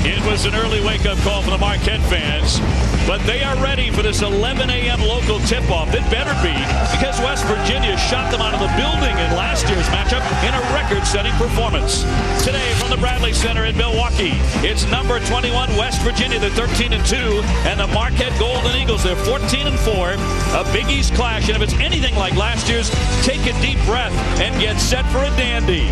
It was an early wake-up call for the Marquette fans, but they are ready for this 11 a.m. local tip-off. It better be, because West Virginia shot them out of the building in last year's matchup in a record-setting performance. Today from the Bradley Center in Milwaukee, it's number 21 West Virginia. They're 13-2, and the Marquette Golden Eagles, they're 14-4. A Big East clash, and if it's anything like last year's, take a deep breath and get set for a dandy.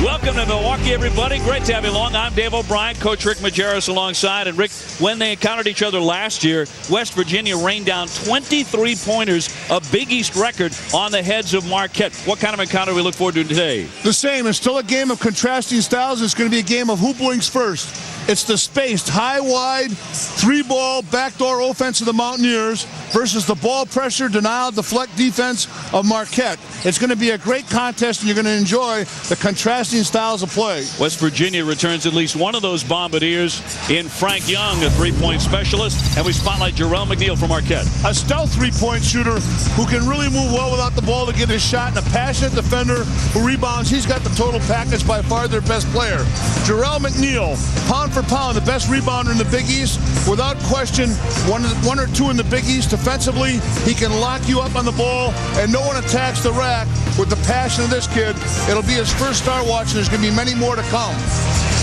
Welcome to Milwaukee, everybody. Great to have you along. I'm Dave O'Brien, Coach Rick Majerus alongside. And Rick, when they encountered each other last year, West Virginia rained down 23 pointers, a Big East record, on the heads of Marquette. What kind of encounter do we look forward to today? The same. It's still a game of contrasting styles. It's going to be a game of who blinks first. It's the spaced, high-wide, three-ball, backdoor offense of the Mountaineers versus the ball pressure, denial, deflect defense of Marquette. It's going to be a great contest, and you're going to enjoy the contrasting styles of play. West Virginia returns at least one of those Bombardiers in Frank Young, a three-point specialist, and we spotlight Jarrell McNeil from Marquette. A stealth three-point shooter who can really move well without the ball to get his shot, and a passionate defender who rebounds. He's got the total package, by far their best player. Jarrell McNeil, pound for pound, the best rebounder in the Big East. Without question, one or two in the Big East. Defensively, he can lock you up on the ball, and no one attacks the rack with the passion of this kid. It'll be his first start watch, and there's going to be many more to come.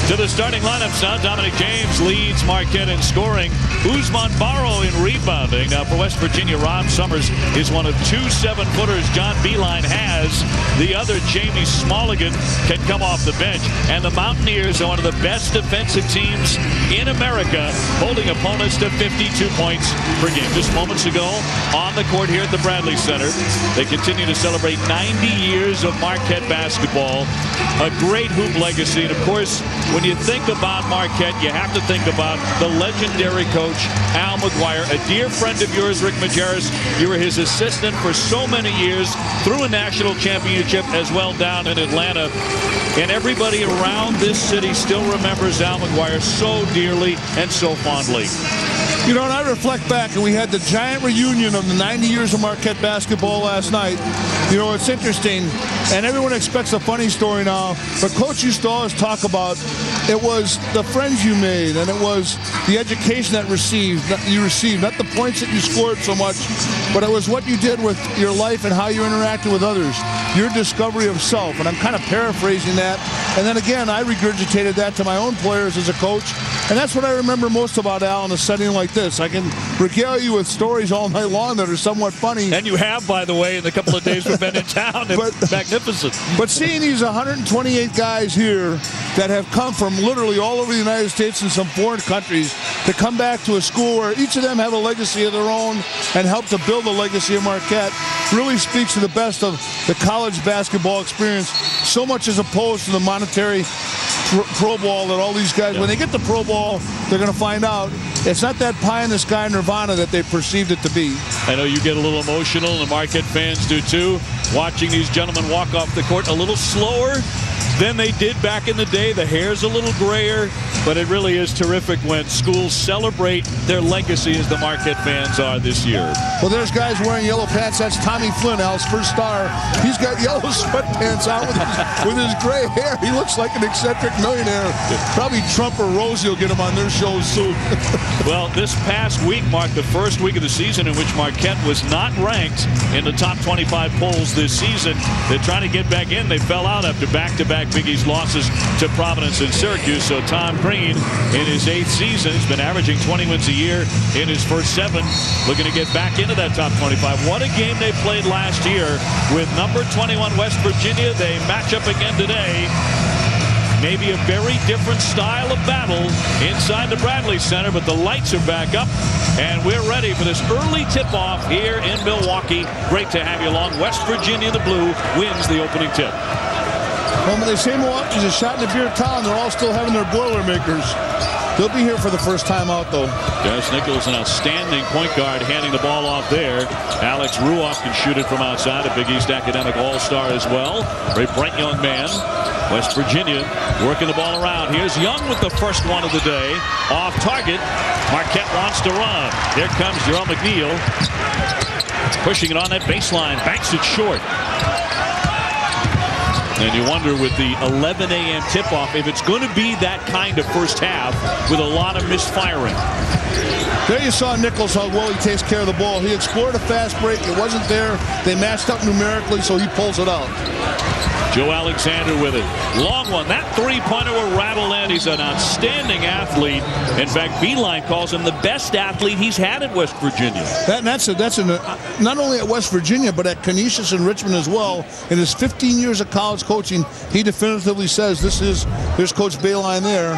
To the starting lineups now, Dominic James leads Marquette in scoring. Ousmane Barrow in rebounding. Now for West Virginia, Rob Summers is one of two 7-footers John Beilein has. The other, Jamie Smulligan, can come off the bench. And the Mountaineers are one of the best defensive teams in America, holding opponents to 52 points per game. Just moments ago, on the court here at the Bradley Center, they continue to celebrate 90 years of Marquette basketball. A great hoop legacy. And of course, when you think about Marquette, you have to think about the legendary coach, Al McGuire, a dear friend of yours, Rick Majerus. You were his assistant for so many years, through a national championship as well down in Atlanta. And everybody around this city still remembers Al McGuire so dearly and so fondly. You know, and I reflect back, and we had the giant reunion of the 90 years of Marquette basketball last night. You know, it's interesting, and everyone expects a funny story now, but Coach used to always talk about it was the friends you made, and it was the education that you received, not the points that you scored so much, but it was what you did with your life and how you interacted with others, your discovery of self. And I'm kind of paraphrasing that. And then again, I regurgitated that to my own players as a coach. And that's what I remember most about Al in a setting like this. I can regale you with stories all night long that are somewhat funny. And you have, by the way, in the couple of days we've been in town. It's magnificent. But seeing these 128 guys here that have come from literally all over the United States and some foreign countries to come back to a school where each of them have a legacy of their own and help to build the legacy of Marquette really speaks to the best of the college basketball experience, so much as opposed to the monetary pro ball that all these guys, when they get the pro ball, they're going to find out it's not that pie in the sky nirvana that they perceived it to be. I know you get a little emotional, and the Marquette fans do too, watching these gentlemen walk off the court a little slower than they did back in the day. The hair's a little grayer, but it really is terrific when schools celebrate their legacy as the Marquette fans are this year. Well, there's guys wearing yellow pants. That's Tommy Flynn, Al's first star. He's got yellow sweatpants on with his gray hair. He looks like an eccentric millionaire. Probably Trump or Rosie will get him on their shows soon. Well, this past week marked the first week of the season in which Marquette was not ranked in the top 25 polls this season. They're trying to get back in. They fell out after back-to-back Big East losses to Providence and Syracuse. So Tom Green, in his 8th season, has been averaging 20 wins a year in his first 7, looking to get back into that top 25. What a game they played last year with number 21 West Virginia. They match up again today. Maybe a very different style of battle inside the Bradley Center, but the lights are back up, and we're ready for this early tip-off here in Milwaukee. Great to have you along. West Virginia, the blue, wins the opening tip. Well, they say Milwaukee's a shot in the beer town. They're all still having their Boilermakers. They'll be here for the first time out, though. Dennis Nichols, an outstanding point guard, handing the ball off there. Alex Ruoff can shoot it from outside, a Big East academic all-star as well. Very bright young man. West Virginia working the ball around. Here's Young with the first one of the day. Off target. Marquette wants to run. Here comes Jarrell McNeil. Pushing it on that baseline. Banks it short. And you wonder with the 11 a.m. tip-off if it's going to be that kind of first half with a lot of misfiring. There you saw Nichols, how well he takes care of the ball. He explored a fast break. It wasn't there. They matched up numerically, so he pulls it out. Joe Alexander with it. Long one. That three-pointer will rattle in. He's an outstanding athlete. In fact, Beeline calls him the best athlete he's had at West Virginia. That's not only at West Virginia, but at Canisius and Richmond as well. In his 15 years of college coaching, he definitively says there's Coach Beeline there.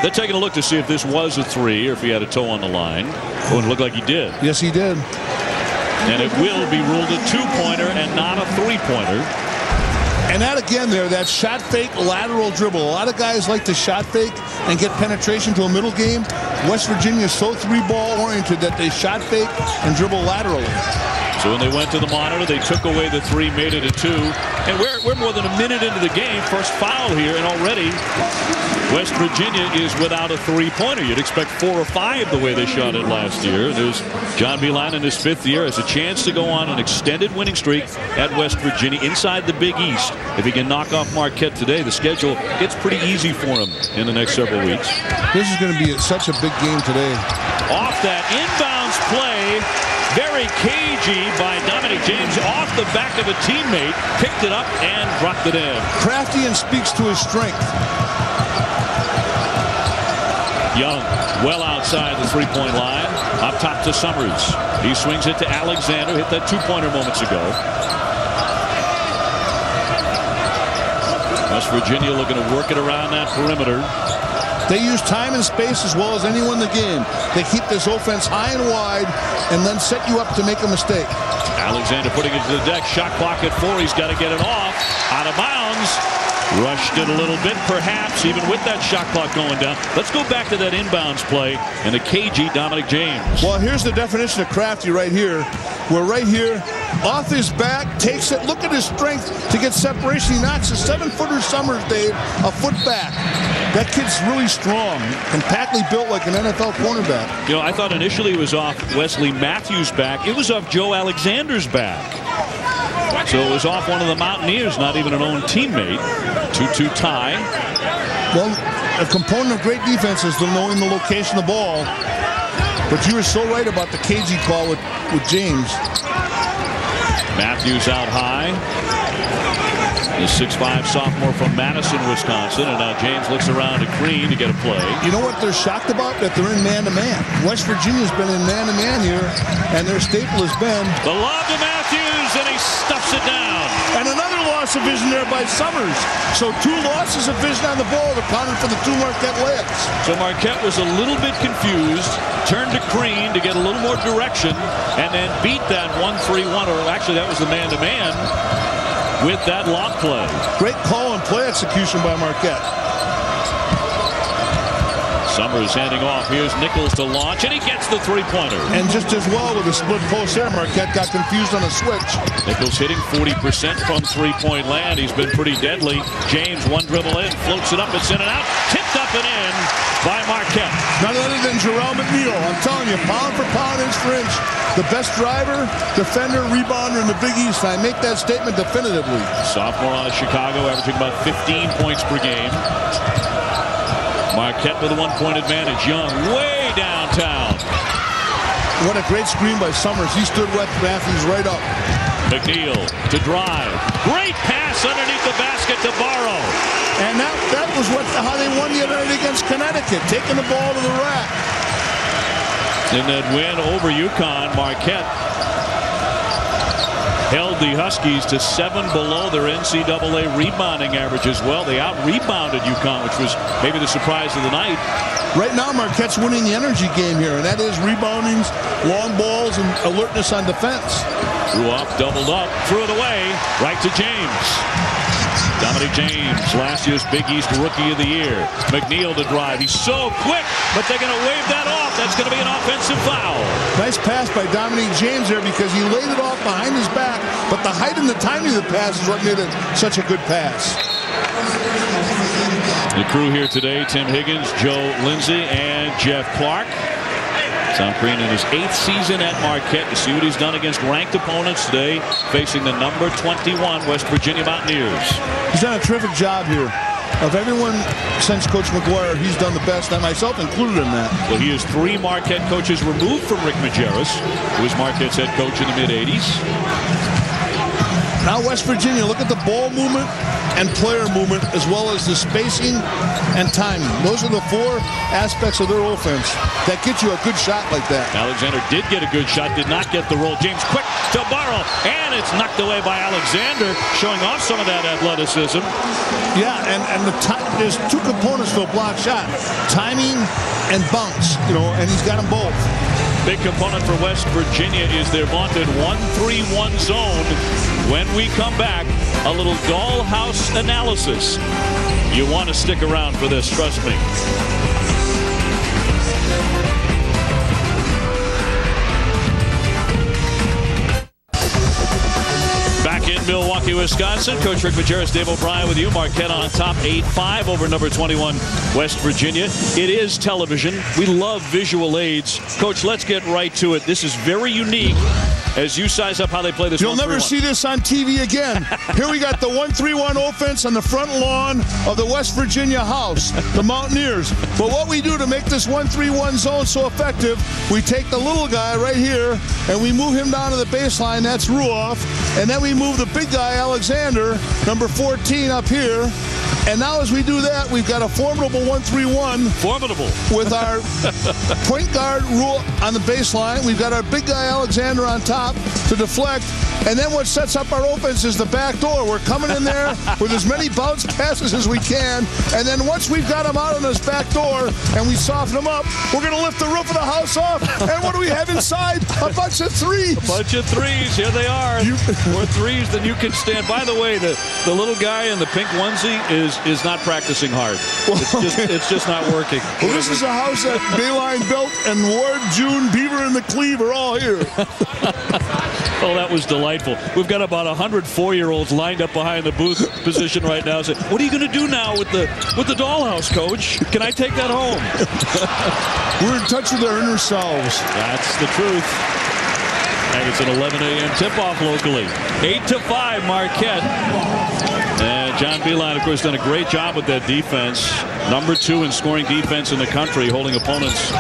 They're taking a look to see if this was a three or if he had a toe on the line. Oh, it looked like he did. Yes, he did. And it will be ruled a two-pointer and not a three-pointer. And that again there, that shot fake lateral dribble. A lot of guys like to shot fake and get penetration to a middle game. West Virginia is so three-ball oriented that they shot fake and dribble laterally. So when they went to the monitor, they took away the three, made it a two. And we're more than a minute into the game. First foul here, and already West Virginia is without a three-pointer. You'd expect 4 or 5 the way they shot it last year. There's John Beeline in his 5th year. Has a chance to go on an extended winning streak at West Virginia inside the Big East. If he can knock off Marquette today, the schedule gets pretty easy for him in the next several weeks. This is going to be such a big game today. Off that inbounds play, very cagey by Dominic James off the back of a teammate, picked it up and dropped it in. Crafty and speaks to his strength. Young, well outside the three-point line, up top to Summers. He swings it to Alexander, hit that two-pointer moments ago. West Virginia looking to work it around that perimeter. They use time and space as well as anyone in the game. They keep this offense high and wide and then set you up to make a mistake. Alexander putting it to the deck. Shot clock at 4. He's got to get it off. Out of bounds. Rushed it a little bit, perhaps, even with that shot clock going down. Let's go back to that inbounds play and the cagey Dominic James. Well, here's the definition of crafty right here. We're right here, off his back, takes it. Look at his strength to get separation. He knocks a 7-footer Summers, Dave, a foot back. That kid's really strong, compactly built like an NFL cornerback. You know, I thought initially it was off Wesley Matthews' back. It was off Joe Alexander's back. So it was off one of the Mountaineers, not even an own teammate. 2-2 tie. Well, a component of great defense is knowing the location of the ball. But you were so right about the cagey call with James. Matthews out high. The 6'5" sophomore from Madison, Wisconsin. And now James looks around to Green to get a play. You know what they're shocked about? That they're in man-to-man. West Virginia's been in man-to-man here, and their staple has been... The lob to Matthews, and he stuffs it down. And another loss of vision there by Summers. So 2 losses of vision on the ball accounted for the 2 Marquette layups. So Marquette was a little bit confused, turned to Green to get a little more direction, and then beat that 1-3-1, or actually that was the man-to-man. With that lob play. Great call and play execution by Marquette. Summers handing off. Here's Nichols to launch, and he gets the three-pointer. And just as well with a split post there, Marquette got confused on a switch. Nichols hitting 40% from three-point land. He's been pretty deadly. James, one dribble in, floats it up, it's in and out. Tipped up and in by Marquette. None other than Jarrell McNeil. I'm telling you, pound for pound, inch for inch, the best driver, defender, rebounder in the Big East. I make that statement definitively. Sophomore out of Chicago, averaging about 15 points per game. Marquette with a 1-point advantage. Young way downtown. What a great screen by Summers. He stood with Matthews right up. McNeil to drive. Great pass underneath the basket to Barrow. And that was how they won the other night against Connecticut, taking the ball to the rack. In that win over UConn, Marquette held the Huskies to 7 below their NCAA rebounding average as well. They out-rebounded UConn, which was maybe the surprise of the night. Right now, Marquette's winning the energy game here, and that is reboundings, long balls, and alertness on defense. Drew up, doubled up, threw it away, right to James. Dominic James, last year's Big East Rookie of the Year. McNeil to drive. He's so quick, but they're going to wave that off. That's going to be an offensive foul. Nice pass by Dominic James there because he laid it off behind his back, but the height and the timing of the pass is what made it such a good pass. The crew here today, Tim Higgins, Joe Lindsay, and Jeff Clark. Tom Crean in his 8th season at Marquette. You see what he's done against ranked opponents today, facing the number 21 West Virginia Mountaineers. He's done a terrific job here. Of everyone since Coach McGuire, he's done the best, and myself included in that. Well, he is 3 Marquette coaches removed from Rick Majerus, who was Marquette's head coach in the mid-'80s. Now West Virginia, look at the ball movement and player movement, as well as the spacing and timing. Those are the 4 aspects of their offense that get you a good shot like that. Alexander did get a good shot, did not get the roll. James quick to Barrow, and it's knocked away by Alexander, showing off some of that athleticism. Yeah, and there's 2 components to a block shot: timing and bounce. And he's got them both. Big component for West Virginia is their vaunted 1-3-1 zone. When we come back, a little dollhouse analysis. You want to stick around for this, trust me. Back in Milwaukee, Wisconsin, Coach Rick Majerus, Dave O'Brien with you. Marquette on top 8-5 over number 21 West Virginia. It is television. We love visual aids. Coach, let's get right to it. This is very unique as you size up how they play this. You'll never see this on TV again. Here we got the 1-3-1 offense on the front lawn of the West Virginia house, the Mountaineers. But what we do to make this 1-3-1 zone so effective, we take the little guy right here and we move him down to the baseline. That's Ruoff. And then we move the big guy, Alexander, number 14, up here. And now as we do that, we've got a formidable 1-3-1. Formidable. With our point guard Rule on the baseline. We've got our big guy, Alexander, on top to deflect. And then what sets up our offense is the back door. We're coming in there with as many bounce passes as we can. And then once we've got them out on this back door and we soften them up, we're going to lift the roof of the house off. And what do we have inside? A bunch of threes. A bunch of threes. Here they are. More threes than you can stand. By the way, the little guy in the pink onesie is not practicing hard. It's just not working. Well, this is a house that Bayline built, and Ward, June, Beaver, and the Cleve are all here. Oh, that was delightful. We've got about 104-year-olds lined up behind the booth position right now. Saying, "What are you going to do now with the dollhouse, Coach? Can I take that home?" We're in touch with our inner selves. That's the truth. And it's an 11 a.m. tip-off locally. 8-5 Marquette. And John Beilein, of course, done a great job with that defense. Number 2 in scoring defense in the country, holding opponents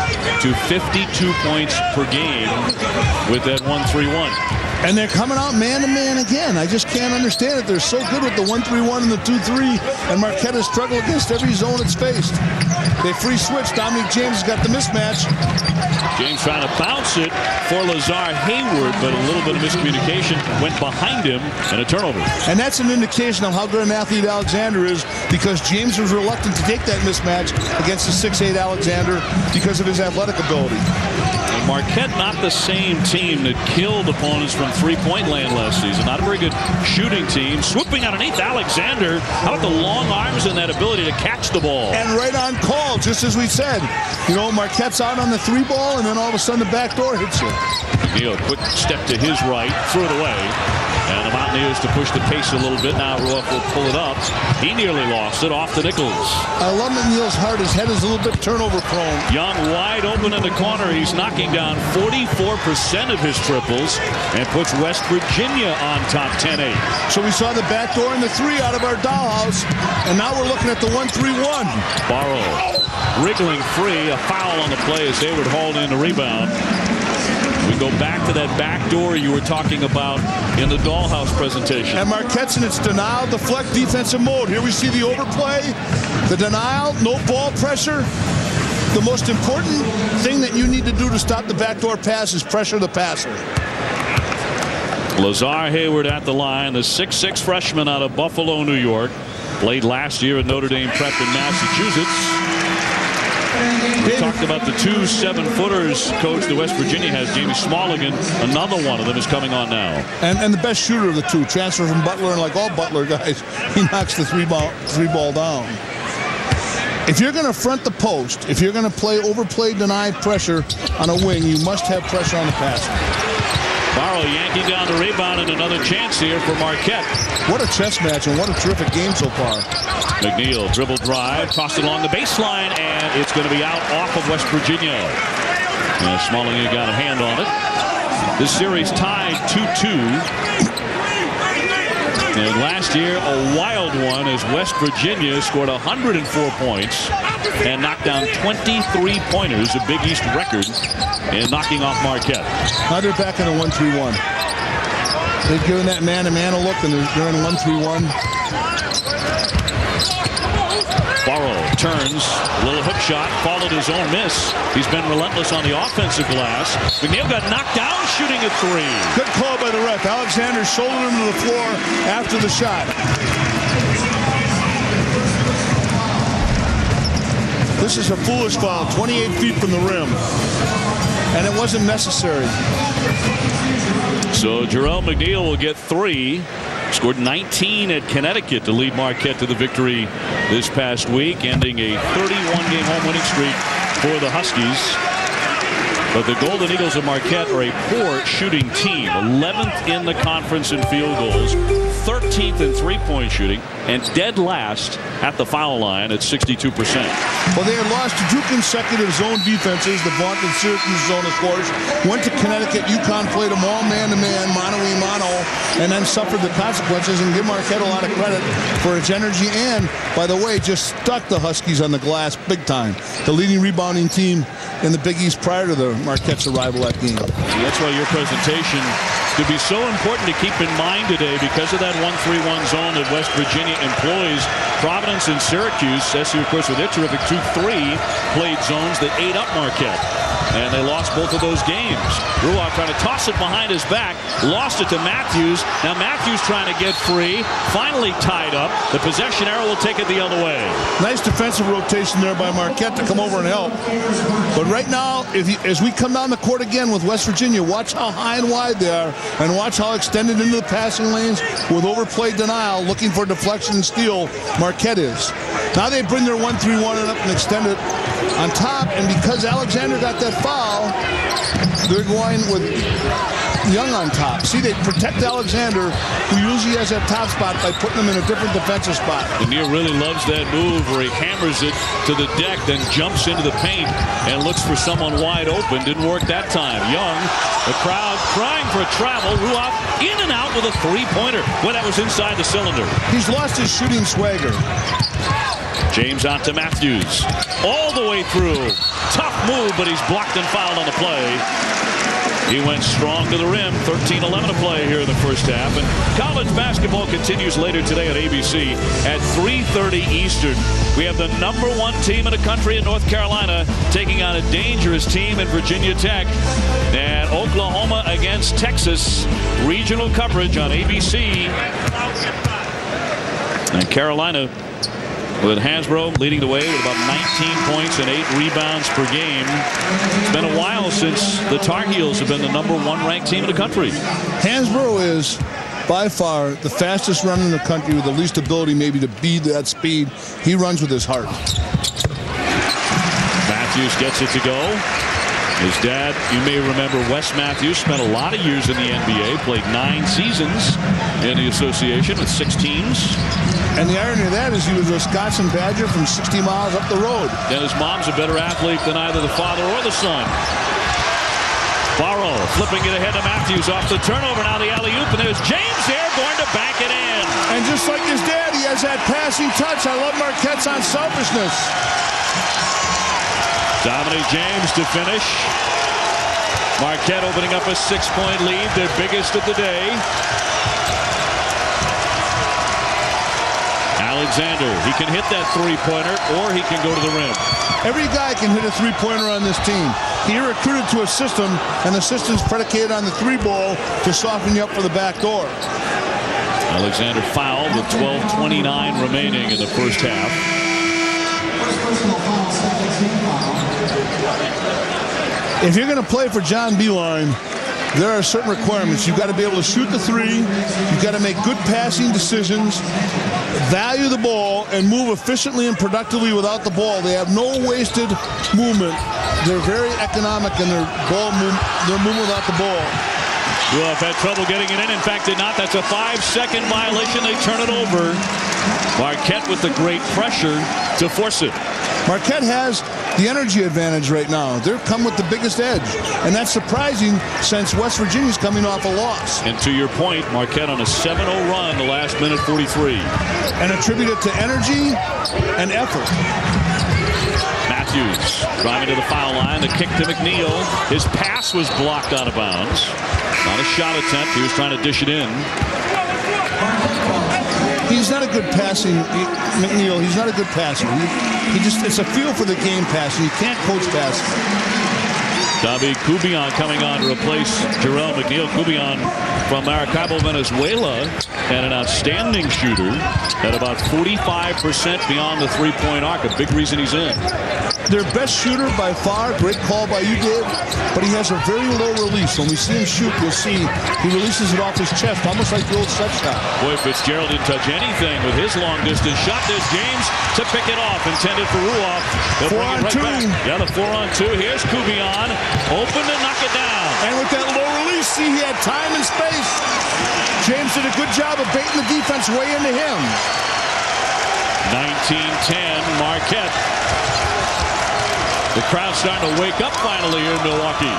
to 52 points per game with that 1-3-1. And they're coming out man-to-man again. I just can't understand it. They're so good with the 1-3-1 and the 2-3, and Marquette has struggled against every zone it's faced. They free switch. Dominic James has got the mismatch. James trying to bounce it for Lazar Hayward, but a little bit of miscommunication went behind him and a turnover. And that's an indication of how good an athlete Alexander is, because James was reluctant to take that mismatch against the 6'8 Alexander because of his athletic ability. And Marquette not the same team that killed opponents from three-point land last season. Not a very good shooting team. Swooping underneath Alexander. How about the long arms and that ability to catch the ball? And right on call, just as we said. Marquette's out on the 3-ball, and then all of a sudden the back door hits you. McNeil, quick step to his right, threw it away. And the Mountaineers to push the pace a little bit. Now Ruoff will pull it up. He nearly lost it off to Nichols. I love McNeil's heart. His head is a little bit turnover prone. Young wide open in the corner. He's knocking down 44% of his triples and puts West Virginia on top 10-8. So we saw the back door and the 3 out of our dollhouse, and now we're looking at the 1-3-1. Barrow wriggling free. A foul on the play as Hayward hauled in the rebound. We go back to that back door you were talking about in the dollhouse presentation. And Marquette's in its denial, deflect, defensive mode. Here we see the overplay, the denial, no ball pressure. The most important thing that you need to do to stop the backdoor pass is pressure the passer. Lazar Hayward at the line, the 6'6 freshman out of Buffalo, New York. Played last year at Notre Dame Prep in Massachusetts. We talked about the 2 7-footers, Coach, the West Virginia has. Jamie Smalligan, another one of them, is coming on now. And the best shooter of the 2, transfer from Butler, and like all Butler guys, he knocks the 3-ball down. If you're going to front the post, if you're going to play overplay, deny pressure on a wing, you must have pressure on the passer. Barrow yanking down the rebound, and another chance here for Marquette. What a chess match, and what a terrific game so far. McNeil, dribble drive, tossed it along the baseline, and it's going to be out off of West Virginia. And Smalling got a hand on it. This series tied 2-2. And last year, a wild one as West Virginia scored 104 points and knocked down 23 pointers, a Big East record, in knocking off Marquette. Now they're back in a 1-3-1. They've given that man-to-man a look, and they're in 1-3-1. Barrow turns, a little hook shot, followed his own miss. He's been relentless on the offensive glass. McNeil got knocked down shooting a three. Good call by the ref. Alexander shouldered him to the floor after the shot. This is a foolish foul, 28 feet from the rim. And it wasn't necessary. So Jarrell McNeil will get 3. Scored 19 at Connecticut to lead Marquette to the victory this past week, ending a 31-game home winning streak for the Huskies. But the Golden Eagles of Marquette are a poor shooting team, 11th in the conference in field goals, 13th in three-point shooting, and dead last at the foul line at 62%. Well, they had lost to 2 consecutive zone defenses, the vaunted Syracuse zone, of course. Went to Connecticut. UConn played them all man-to-man, mano-a-mano, and then suffered the consequences. And give Marquette a lot of credit for its energy. And, by the way, just stuck the Huskies on the glass big time. The leading rebounding team in the Big East prior to the Marquette's arrival at game. That's why your presentation could be so important to keep in mind today because of that 1-3-1 zone that West Virginia employs. Providence and Syracuse, SU, of course, with their terrific 2-3, played zones that ate up Marquette. And they lost both of those games. Ruoff trying to toss it behind his back. Lost it to Matthews. Now Matthews trying to get free. Finally tied up. The possession arrow will take it the other way. Nice defensive rotation there by Marquette to come over and help. But right now, as we come down the court again with West Virginia, watch how high and wide they are. And watch how extended into the passing lanes with overplay denial, looking for deflection and steal, Marquette is. Now they bring their 1-3-1 up and extend it on top, and because Alexander got that foul, they're going with Young on top. See, they protect Alexander, who usually has that top spot, by putting him in a different defensive spot. Lanier really loves that move where he hammers it to the deck, then jumps into the paint and looks for someone wide open. Didn't work that time. Young, the crowd crying for a travel. Ruoff in and out with a three-pointer. Well, that was inside the cylinder. He's lost his shooting swagger. James out to Matthews. All the way through. Tough move, but he's blocked and fouled on the play. He went strong to the rim. 13-11 to play here in the first half. And college basketball continues later today on ABC at 3:30 Eastern. We have the #1 team in the country in North Carolina taking on a dangerous team in Virginia Tech. And Oklahoma against Texas. Regional coverage on ABC. And Carolina, with Hansbrough leading the way with about 19 points and 8 rebounds per game. It's been a while since the Tar Heels have been the #1 ranked team in the country. Hansbrough is by far the fastest runner in the country with the least ability maybe to beat that speed. He runs with his heart. Matthews gets it to go. His dad, you may remember, Wes Matthews, spent a lot of years in the NBA, played 9 seasons in the association with 6 teams. And the irony of that is he was a Wisconsin Badger from 60 miles up the road. And his mom's a better athlete than either the father or the son. Barrow flipping it ahead to Matthews off the turnover. Now the alley-oop, and there's James there going to bank it in. And just like his dad, he has that passing touch. I love Marquette's unselfishness. Dominic James to finish. Marquette opening up a 6-point lead, their biggest of the day. Alexander, he can hit that three-pointer or he can go to the rim. Every guy can hit a three-pointer on this team. He recruited to a system, and the system's predicated on the three ball to soften you up for the back door. Alexander fouled with 12:29 remaining in the first half. If you're going to play for John Beilein, there are certain requirements. You've got to be able to shoot the three. You've got to make good passing decisions, value the ball, and move efficiently and productively without the ball. They have no wasted movement. They're very economic in their movement without the ball. Ruoff had trouble getting it in. In fact, did not. That's a 5-second violation. They turn it over. Marquette with the great pressure to force it. Marquette has the energy advantage right now. They're come with the biggest edge. And that's surprising since West Virginia's coming off a loss. And to your point, Marquette on a 7-0 run the last minute 43. And attribute it to energy and effort. Matthews driving to the foul line. The kick to McNeil. His pass was blocked out of bounds. Not a shot attempt. He was trying to dish it in. He's not a good passing, McNeil. He's not a good passer. He just, it's a feel for the game passing. You can't coach passing. David Cubion coming on to replace Jerome McNeil. Cubion from Maracaibo, Venezuela, and an outstanding shooter at about 45% beyond the three-point arc. A big reason he's in. Their best shooter by far. Great call by you, Dave. But he has a very low release. When we see him shoot, you'll see he releases it off his chest, almost like the old set shot. Boy, Fitzgerald didn't touch anything with his long-distance shot. There's James to pick it off, intended for Ruoff. They'll bring it right back. Yeah, the 4-on-2. Here's Cubion, open to knock it down. And with that low release, see, he had time and space. James did a good job of baiting the defense way into him. 19-10, Marquette. The crowd's starting to wake up finally here in Milwaukee.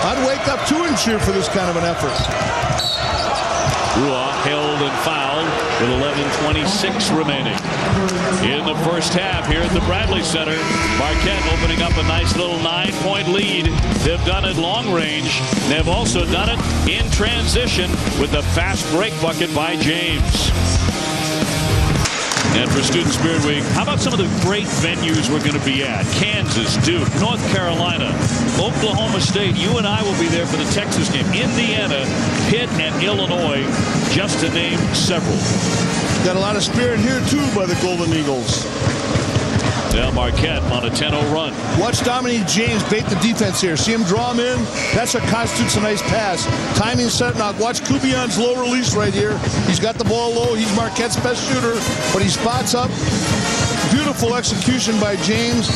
I'd wake up too and cheer for this kind of an effort. Ruoff held and fouled with 11:26 remaining. In the first half here at the Bradley Center, Marquette opening up a nice little 9-point lead. They've done it long range. They've also done it in transition with the fast break bucket by James. And for Student Spirit Week, how about some of the great venues we're going to be at? Kansas, Duke, North Carolina, Oklahoma State. You and I will be there for the Texas game. Indiana, Pitt, and Illinois, just to name several. Got a lot of spirit here, too, by the Golden Eagles. Now Marquette on a 10-0 run. Watch Dominique James bait the defense here. See him draw him in? That's what constitutes a nice pass. Timing set knock. Watch Cubion's low release right here. He's got the ball low. He's Marquette's best shooter, but he spots up. Beautiful execution by James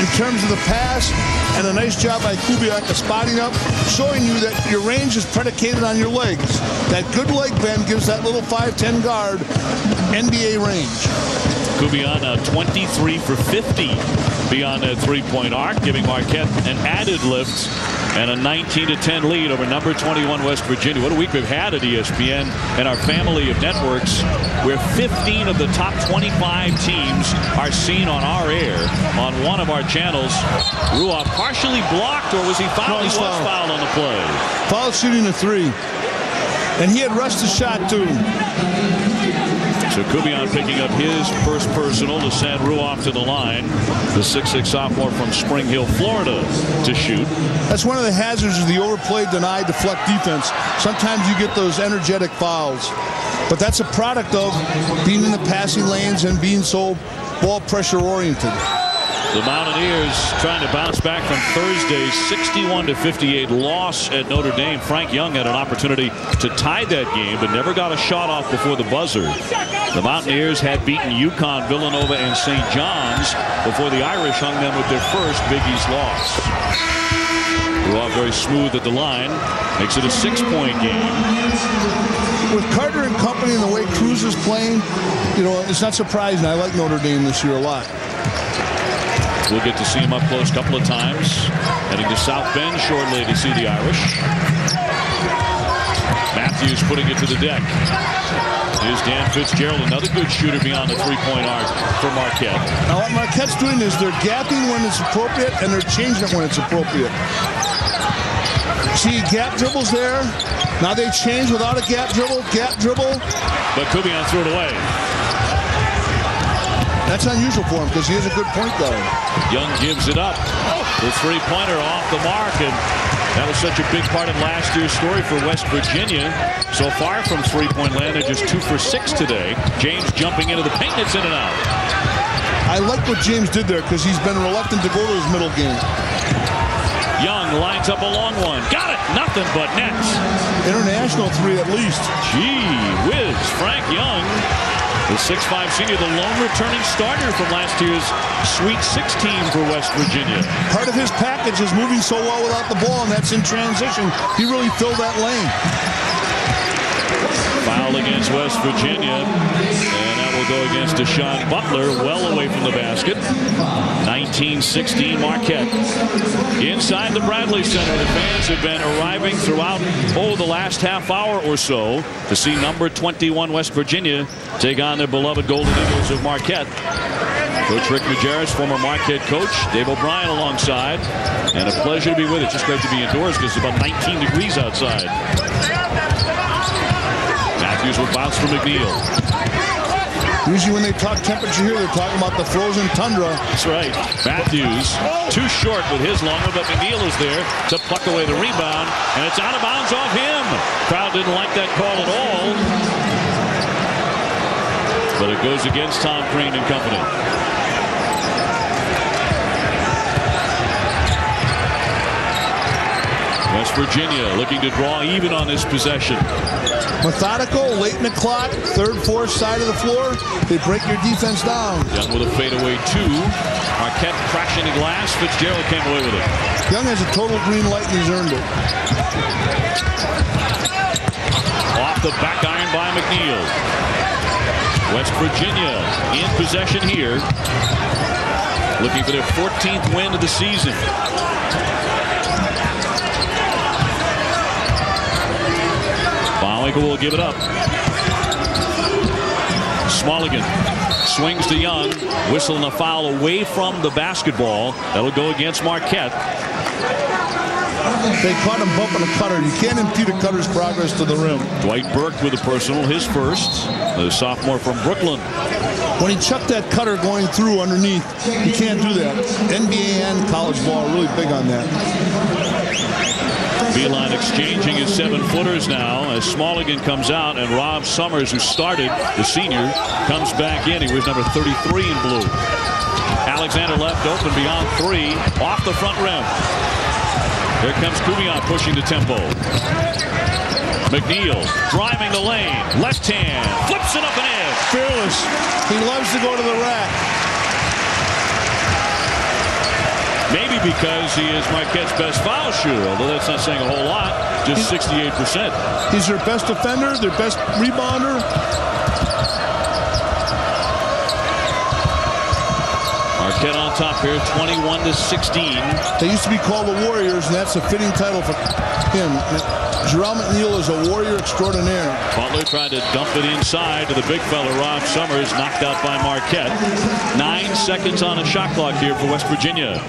in terms of the pass, and a nice job by Kubiak of spotting up, showing you that your range is predicated on your legs. That good leg bend gives that little 5'10" guard NBA range. Cubion now 23 for 50 beyond that three-point arc, giving Marquette an added lift and a 19-10 lead over number 21 West Virginia. What a week we've had at ESPN and our family of networks, where 15 of the top 25 teams are seen on our air on one of our channels. Ruoff partially blocked, or was he fouled? No, he was fouled on the play. Foul shooting a three. And he had rushed the shot, too. So Cubion picking up his first personal to send Ruoff to the line. The 6'6" sophomore from Spring Hill, Florida, to shoot. That's one of the hazards of the overplay, denied, deflect defense. Sometimes you get those energetic fouls. But that's a product of being in the passing lanes and being so ball pressure oriented. The Mountaineers trying to bounce back from Thursday's 61-58 loss at Notre Dame. Frank Young had an opportunity to tie that game, but never got a shot off before the buzzer. The Mountaineers had beaten UConn, Villanova, and St. John's before the Irish hung them with their first Big East loss. Ruoff very smooth at the line, makes it a 6-point game. With Carter and company and the way Cruz is playing, you know, it's not surprising. I like Notre Dame this year a lot. We'll get to see him up close a couple of times. Heading to South Bend shortly to see the Irish. Matthews putting it to the deck. Here's Dan Fitzgerald, another good shooter beyond the three-point arc for Marquette. Now what Marquette's doing is they're gapping when it's appropriate and they're changing it when it's appropriate. See, gap dribbles there. Now they change without a gap dribble. But Cubion threw it away. That's unusual for him because he is a good point guard. Young gives it up. The three-pointer off the mark, and that was such a big part of last year's story for West Virginia. So far from three-point land, they're just 2 for 6 today. James jumping into the paint, it's in and out. I like what James did there because he's been reluctant to go to his middle game. Young lines up a long one. Got it! Nothing but net. International three at least. Gee whiz, Frank Young. The 6'5" senior, the lone returning starter from last year's Sweet 16 for West Virginia. Part of his package is moving so well without the ball, and that's in transition. He really filled that lane. Foul against West Virginia. And that will go against Deshaun Butler, well away from the basket. 19-16 Marquette. Inside the Bradley Center, the fans have been arriving throughout, the last half hour or so to see number 21 West Virginia take on their beloved Golden Eagles of Marquette. Coach Rick Majerus, former Marquette coach, Dave O'Brien alongside, and a pleasure to be with it. Just great to be indoors because it's about 19 degrees outside. Matthews will bounce for McNeil. Usually when they talk temperature here, they're talking about the frozen tundra. That's right. Matthews too short with his long one, but McNeil is there to pluck away the rebound, and it's out of bounds off him. Crowd didn't like that call at all, but it goes against Tom Crean and company. West Virginia looking to draw even on this possession. Methodical, late in the clock, third, fourth side of the floor. They break your defense down. Young with a fadeaway two. Marquette crashing the glass. Fitzgerald came away with it. Young has a total green light and he's earned it. Off the back iron by McNeil. West Virginia in possession here. Looking for their 14th win of the season. Baumichael will give it up. Smolligan swings to Young. Whistling a foul away from the basketball. That'll go against Marquette. They caught him bumping a cutter. You can't impede a cutter's progress to the rim. Dwight Burke with a personal, his first. The sophomore from Brooklyn. When he chucked that cutter going through underneath, you can't do that. NBA and college ball are really big on that. Beeline exchanging his 7-footers now as Smolligan comes out, and Rob Summers, who started, the senior, comes back in. He was number 33 in blue. Alexander left open beyond three, off the front rim. Here comes Kumian pushing the tempo. McNeil driving the lane, left hand, flips it up and in. Fearless. He loves to go to the rack. Maybe because he is Marquette's best foul shooter, although that's not saying a whole lot, just 68%. He's their best defender, their best rebounder. Marquette on top here, 21-16. They used to be called the Warriors, and that's a fitting title for him. Jerrell McNeil is a warrior extraordinaire. Butler tried to dump it inside to the big fella, Rob Summers, knocked out by Marquette. 9 seconds on a shot clock here for West Virginia.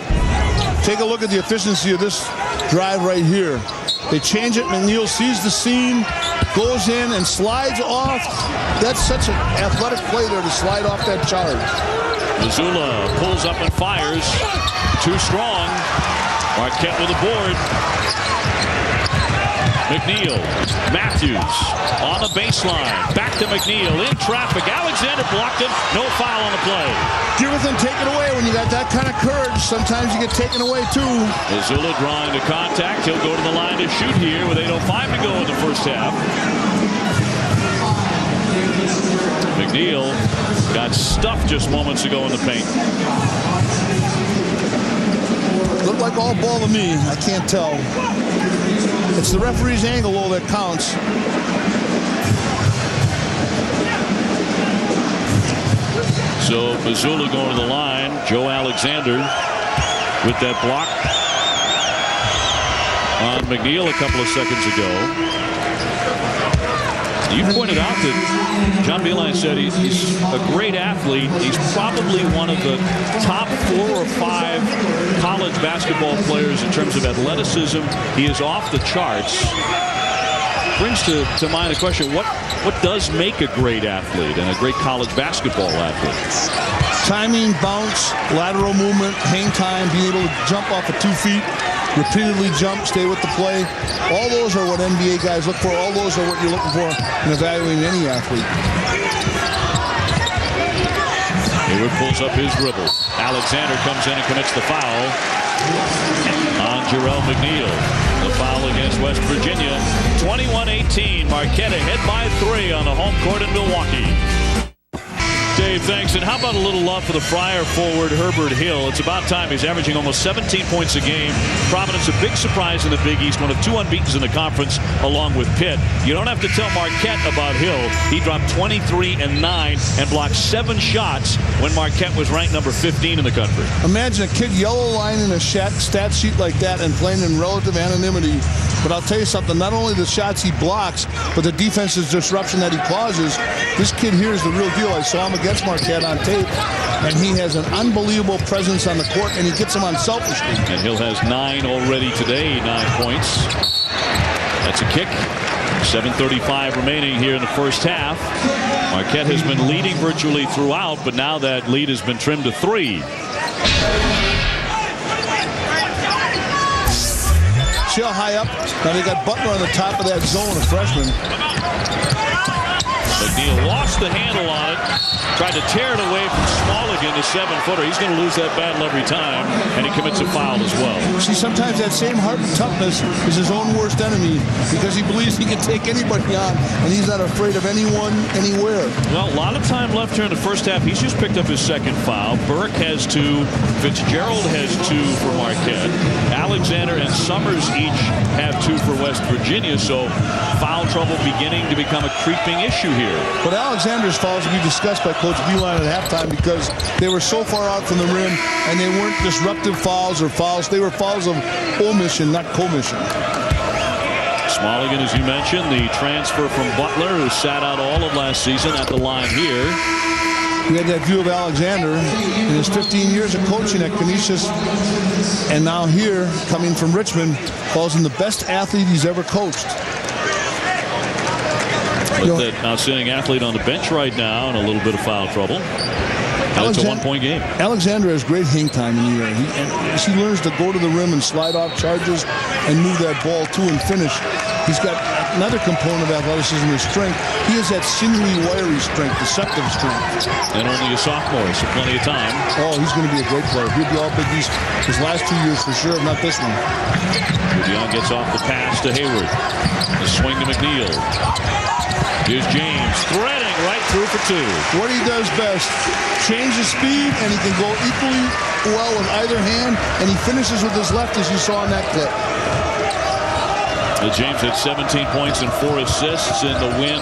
Take a look at the efficiency of this drive right here. They change it. McNeil sees the seam, goes in, and slides off. That's such an athletic play there to slide off that charge. Mazzulla pulls up and fires. Too strong. Marquette with a board. McNeil, Matthews on the baseline. Back to McNeil in traffic. Alexander blocked him. No foul on the play. Give it and take it away. When you got that kind of courage, sometimes you get taken away too. Mazzulla drawing the contact. He'll go to the line to shoot here with 8:05 to go in the first half. McNeil got stuffed just moments ago in the paint. Looked like all ball to me. I can't tell. It's the referee's angle though that counts. So Mazzulla going to the line. Joe Alexander with that block on McNeil a couple of seconds ago. You pointed out that John Beilein said he's a great athlete. He's probably one of the top 4 or 5 college basketball players in terms of athleticism. He is off the charts. Brings to mind the question, what does make a great athlete and a great college basketball athlete? Timing, bounce, lateral movement, hang time, being able to jump off of 2 feet, repeatedly jump, stay with the play. All those are what NBA guys look for. All those are what you're looking for in evaluating any athlete. Hayward pulls up his dribble. Alexander comes in and commits the foul on Jerrell McNeil. The foul against West Virginia. 21-18. Marquette ahead by 3 on the home court in Milwaukee. Dave, thanks. And how about a little love for the Friar forward, Herbert Hill? It's about time. He's averaging almost 17 points a game. Providence, a big surprise in the Big East, one of 2 unbeatens in the conference, along with Pitt. You don't have to tell Marquette about Hill. He dropped 23 and 9 and blocked 7 shots when Marquette was ranked number 15 in the country. Imagine a kid yellow lining a stat sheet like that and playing in relative anonymity. But I'll tell you something, not only the shots he blocks, but the defensive disruption that he causes. This kid here is the real deal. I saw him against Marquette on tape, and he has an unbelievable presence on the court, and he gets them unselfishly. And Hill has 9 already today, 9 points. That's a kick. 7:35 remaining here in the first half. Marquette has been leading virtually throughout, but now that lead has been trimmed to 3. See how high up? Now they got Butler on the top of that zone, a freshman. McNeil lost the handle on it. Tried to tear it away from Smalley, the 7-footer. He's going to lose that battle every time, and he commits a foul as well. See, sometimes that same heart and toughness is his own worst enemy because he believes he can take anybody on, and he's not afraid of anyone, anywhere. Well, a lot of time left here in the first half. He's just picked up his 2nd foul. Burke has 2. Fitzgerald has 2 for Marquette. Alexander and Summers each have 2 for West Virginia, so foul trouble beginning to become a creeping issue here. But Alexander's fouls will be discussed by Coach Beilein at halftime because they were so far out from the rim, and they weren't disruptive fouls or fouls. They were fouls of omission, not commission. Smalley, as you mentioned, the transfer from Butler, who sat out all of last season at the line here. We had that view of Alexander in his 15 years of coaching at Canisius, and now here, coming from Richmond, calls him the best athlete he's ever coached. With that outstanding athlete on the bench right now and a little bit of foul trouble. It's a 1-point game. Alexander has great hang time in the air. He learns to go to the rim and slide off charges and move that ball to and finish. He's got another component of athleticism is strength. He has that sinewy, wiry strength, deceptive strength. And only a sophomore, so plenty of time. Oh, he's going to be a great player. He'll be all Big East his last 2 years for sure, if not this one. Young gets off the pass to Hayward. The swing to McNeil. Here's James threading right through for 2. What he does best, change the speed, and he can go equally well with either hand, and he finishes with his left, as you saw in that clip. James had 17 points and 4 assists in the win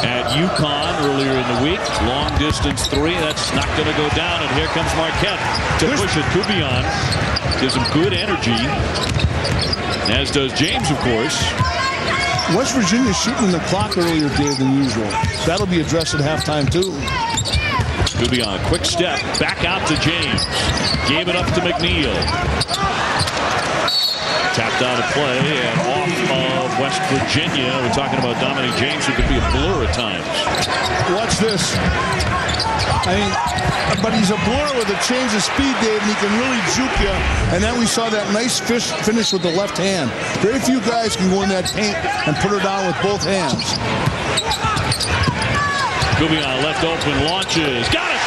at UConn earlier in the week. Long distance 3. That's not going to go down, and here comes Marquette to push it. Kubion gives him good energy, as does James, of course. West Virginia shooting the clock earlier, Dave, than usual. That'll be addressed at halftime, too. Kubion, quick step, back out to James. Gave it up to McNeil. Tapped out of play and off of West Virginia. We're talking about Dominic James, who could be a blur at times. Watch this. I mean, but he's a blur with a change of speed, Dave, and he can really juke you. And then we saw that nice finish with the left hand. Very few guys can go in that paint and put her down with both hands. Kubion left open, launches. Got it!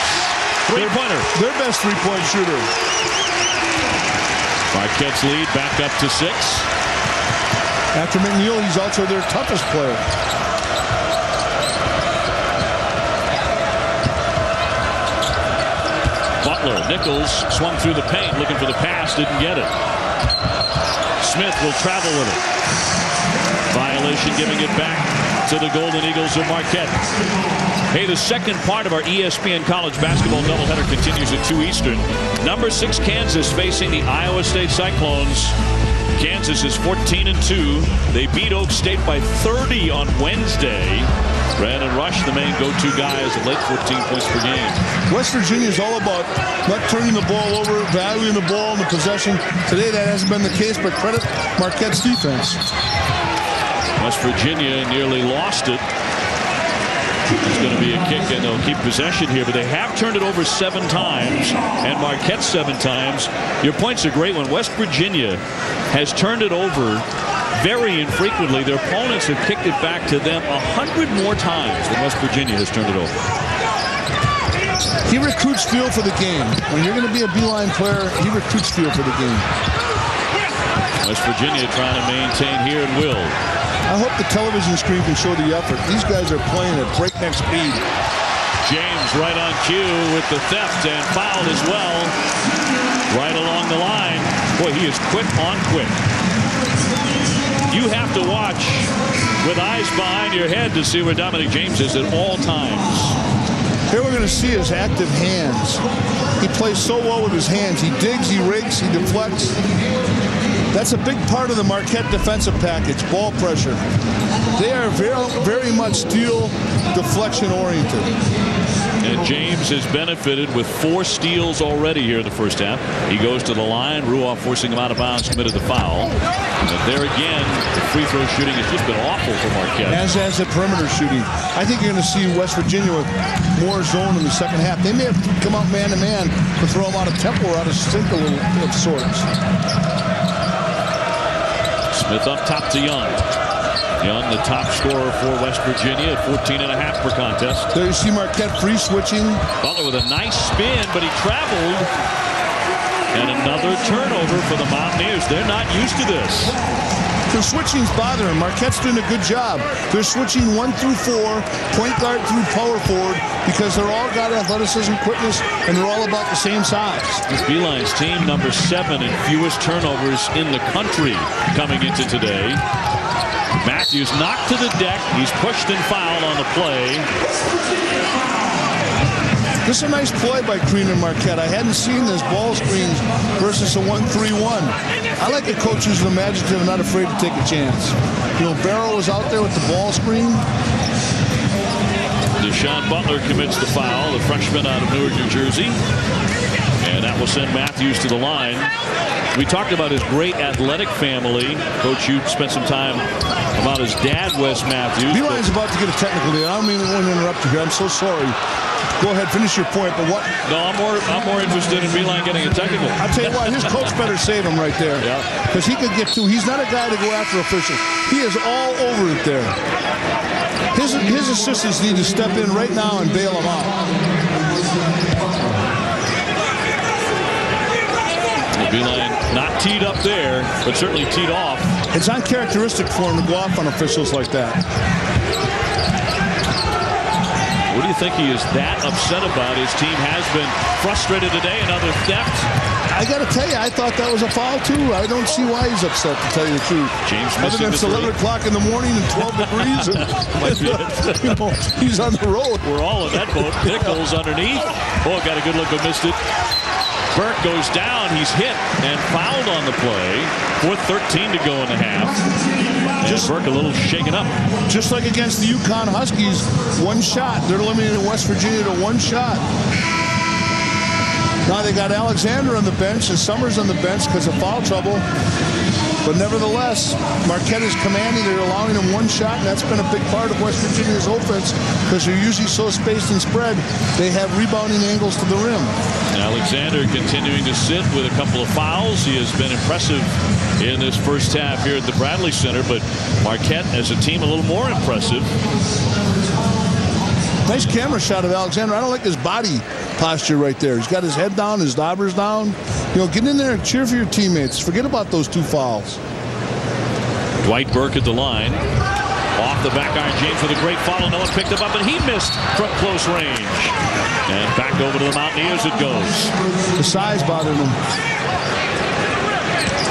Three-pointer. Their best three-point shooter. Marquette's lead back up to 6. After McNeil, he's also their toughest player. Butler, Nichols swung through the paint, looking for the pass, didn't get it. Smith will travel with it. Violation, giving it back to the Golden Eagles of Marquette. Hey, the second part of our ESPN college basketball doubleheader continues at 2 Eastern. Number 6 Kansas facing the Iowa State Cyclones. Kansas is 14-2. They beat Oak State by 30 on Wednesday. Brandon Rush, the main go-to guy, is at late 14 points per game. West Virginia is all about not turning the ball over, valuing the ball and the possession. Today that hasn't been the case, but credit Marquette's defense. West Virginia nearly lost it. It's going to be a kick, and they'll keep possession here, but they have turned it over 7 times, and Marquette 7 times. Your point's a great one. West Virginia has turned it over very infrequently. Their opponents have kicked it back to them 100 more times than West Virginia has turned it over. He recruits feel for the game. When you're going to be a Beilein player, he recruits feel for the game. West Virginia trying to maintain here and will. I hope the television screen can show the effort. These guys are playing at breakneck speed. James right on cue with the theft and fouled as well. Right along the line. Boy, he is quick on quick. You have to watch with eyes behind your head to see where Dominic James is at all times. Here we're going to see his active hands. He plays so well with his hands. He digs, he rakes, he deflects. That's a big part of the Marquette defensive package, ball pressure. They are very much steal deflection oriented. And James has benefited with 4 steals already here in the first half. He goes to the line. Ruoff forcing him out of bounds, committed the foul. And there again, the free throw shooting has just been awful for Marquette. As has the perimeter shooting. I think you're going to see West Virginia with more zone in the second half. They may have come out man-to-man to throw him out of tempo or out of sync a little of sorts. Smith up top to Young. Young, the top scorer for West Virginia at 14.5 per contest. There you see Marquette free switching. Butler with a nice spin, but he traveled. And another turnover for the Mountaineers. They're not used to this. The switching's bothering. Marquette's doing a good job. They're switching 1 through 4, point guard through power forward, because they're all got athleticism, quickness, and they're all about the same size. This Beeline's team number 7 in fewest turnovers in the country coming into today. Matthews knocked to the deck. He's pushed and fouled on the play. This is a nice play by Green and Marquette. I hadn't seen this ball screens versus a 1-3-1. I like a coach who's imaginative and not afraid to take a chance. You know, Barrow was out there with the ball screen. Deshaun Butler commits the foul, the freshman out of Newark, New Jersey. And that will send Matthews to the line. We talked about his great athletic family. Coach, you spent some time about his dad, Wes Matthews. Beeline's about to get a technical deal. I don't mean to interrupt you here. I'm so sorry. Go ahead, finish your point. But what? No, I'm more interested in Beeline getting a technical. I'll tell you what, his coach better save him right there. Yeah. Because he could get to. He's not a guy to go after officials. He is all over it there. His assistants need to step in right now and bail him out. Beeline not teed up there, but certainly teed off. It's uncharacteristic for him to go off on officials like that. What do you think he is that upset about? His team has been frustrated today. Another theft. I got to tell you, I thought that was a foul, too. I don't see why he's upset, to tell you the truth. James other than it's 11 o'clock in the morning and 12 degrees. And, you know, he's on the road. We're all in that boat. Nichols underneath. Oh, got a good look but missed it. Burke goes down. He's hit and fouled on the play. 4:13 to go in the half. Just Burke a little shaken up. Just like against the UConn Huskies, one shot. They're limiting West Virginia to one shot. Now they got Alexander on the bench and Summers on the bench because of foul trouble. But nevertheless, Marquette is commanding. They're allowing them one shot, and that's been a big part of West Virginia's offense because they're usually so spaced and spread. They have rebounding angles to the rim. Alexander continuing to sit with a couple of fouls. He has been impressive in this first half here at the Bradley Center, but Marquette as a team a little more impressive. Nice camera shot of Alexander. I don't like his body posture right there. He's got his head down, his knobbers down. You know, get in there and cheer for your teammates. Forget about those 2 fouls. Dwight Burke at the line. Off the back iron, James with a great follow. No one picked him up, and he missed from close range. And back over to the Mountaineers it goes. The size bothered him.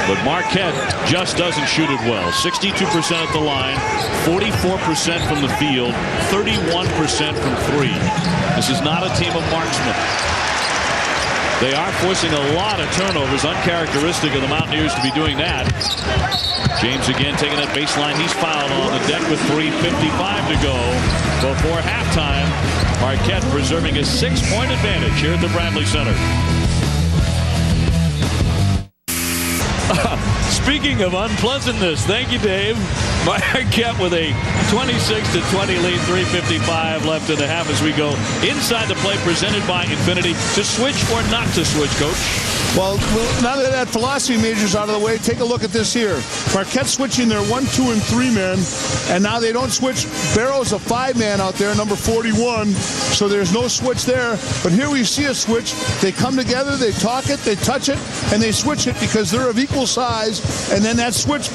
But Marquette just doesn't shoot it well. 62% at the line, 44% from the field, 31% from 3. This is not a team of marksmen. They are forcing a lot of turnovers, uncharacteristic of the Mountaineers to be doing that. James again taking that baseline. He's fouled on the deck with 3:55 to go before halftime. Marquette preserving a 6-point advantage here at the Bradley Center. Speaking of unpleasantness, thank you, Dave. Marquette with a 26-20 lead, 3:55 left in the half as we go inside the play presented by Infinity. To switch or not to switch, Coach? Well, now that that philosophy major's out of the way, take a look at this here. Marquette switching their 1, 2, and 3 men, and now they don't switch. Barrow's a 5-man out there, number 41, so there's no switch there. But here we see a switch. They come together, they talk it, they touch it, and they switch it because they're of equal size, and then that switch,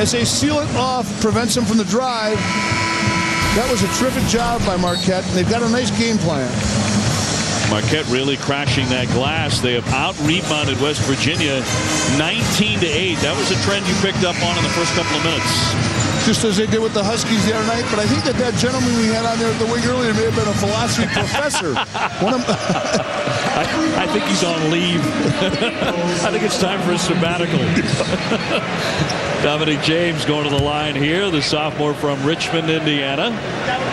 as they seal it off, prevents them from the drive. That was a terrific job by Marquette. They've got a nice game plan. Marquette really crashing that glass. They have out-rebounded West Virginia 19-8. That was a trend you picked up on in the first couple of minutes. Just as they did with the Huskies the other night. But I think that gentleman we had on there at the wing earlier may have been a philosophy professor. I think he's on leave. I think it's time for a sabbatical. Dominic James going to the line here, the sophomore from Richmond, Indiana.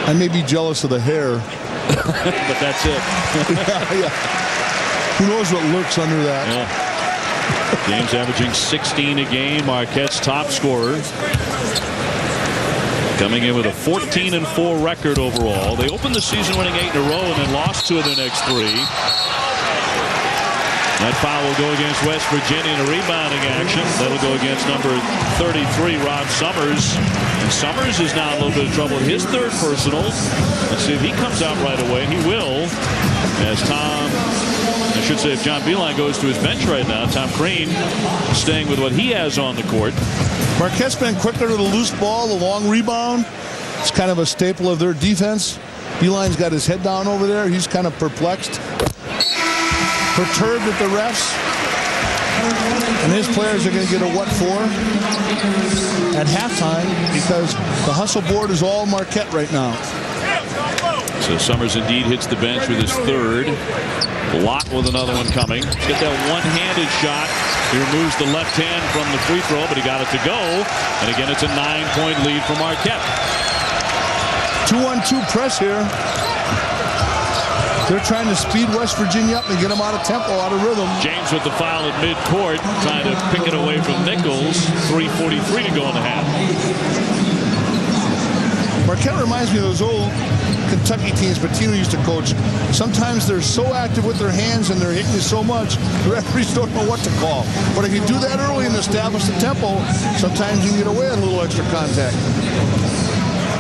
I may be jealous of the hair. But that's it. Yeah. Who knows what lurks under that? Yeah. James averaging 16 a game, Marquette's top scorer. Coming in with a 14-4 record overall. They opened the season winning 8 in a row and then lost 2 of their next 3. That foul will go against West Virginia in a rebounding action. That'll go against number 33, Rob Summers. And Summers is now in a little bit of trouble. His third personal. Let's see if he comes out right away. He will. As I should say if John Beilein goes to his bench right now, Tom Crean staying with what he has on the court. Marquette's been quicker to the loose ball, the long rebound. It's kind of a staple of their defense. Beilein's got his head down over there. He's kind of perplexed. Perturbed at the refs, and his players are going to get a what for at halftime because the hustle board is all Marquette right now. So Summers indeed hits the bench with his third. Lott with another one coming. He's got that one-handed shot. He removes the left hand from the free throw, but he got it to go. And again, it's a 9-point lead for Marquette. 2-on-2 press here. They're trying to speed West Virginia up and get them out of tempo, out of rhythm. James with the foul at midcourt, trying to pick it away from Nichols. 3:43 to go in the half. Marquette reminds me of those old Kentucky teams Pitino used to coach. Sometimes they're so active with their hands and they're hitting you so much, the referees don't know what to call. But if you do that early and establish the tempo, sometimes you can get away with a little extra contact.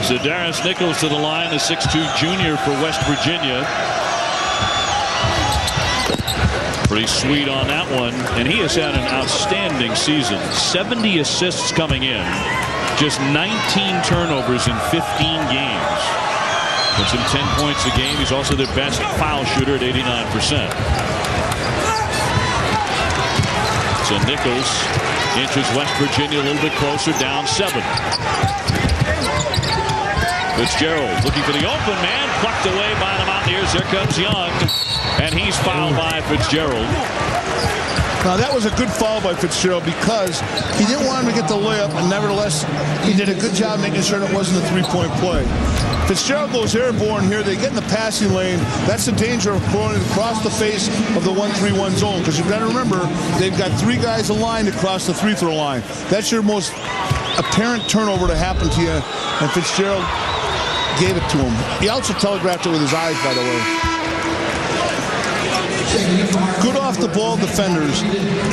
So Darius Nichols to the line, the 6'2 junior for West Virginia. Pretty sweet on that one, and he has had an outstanding season. 70 assists coming in, just 19 turnovers in 15 games. Puts him 10 points a game. He's also their best foul shooter at 89%. So Nichols inches West Virginia a little bit closer, down 7. Fitzgerald looking for the open man, plucked away by the Mountaineers. Here comes Young, and he's fouled by Fitzgerald. Now that was a good foul by Fitzgerald because he didn't want him to get the layup, and nevertheless he did a good job making sure it wasn't a 3-point play. Fitzgerald goes airborne here. They get in the passing lane. That's the danger of going across the face of the 1-3-1 zone, because you've got to remember they've got 3 guys aligned across the free throw line. That's your most apparent turnover to happen to you, and Fitzgerald gave it to him. He also telegraphed it with his eyes, by the way. Good off the ball defenders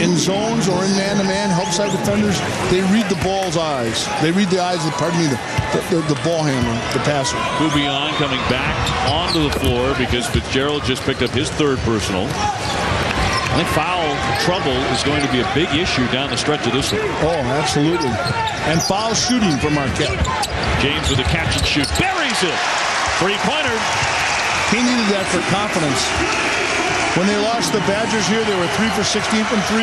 in zones or in man-to-man help side defenders. They read the ball's eyes. They read the eyes of the ball handler, the passer. Bouillon coming back onto the floor because Fitzgerald just picked up his third personal. I think foul trouble is going to be a big issue down the stretch of this one. Oh, absolutely. And foul shooting for Marquette. James with a catch and shoot. Buries it. 3-pointer. He needed that for confidence. When they lost the Badgers here, they were 3 for 16 from 3,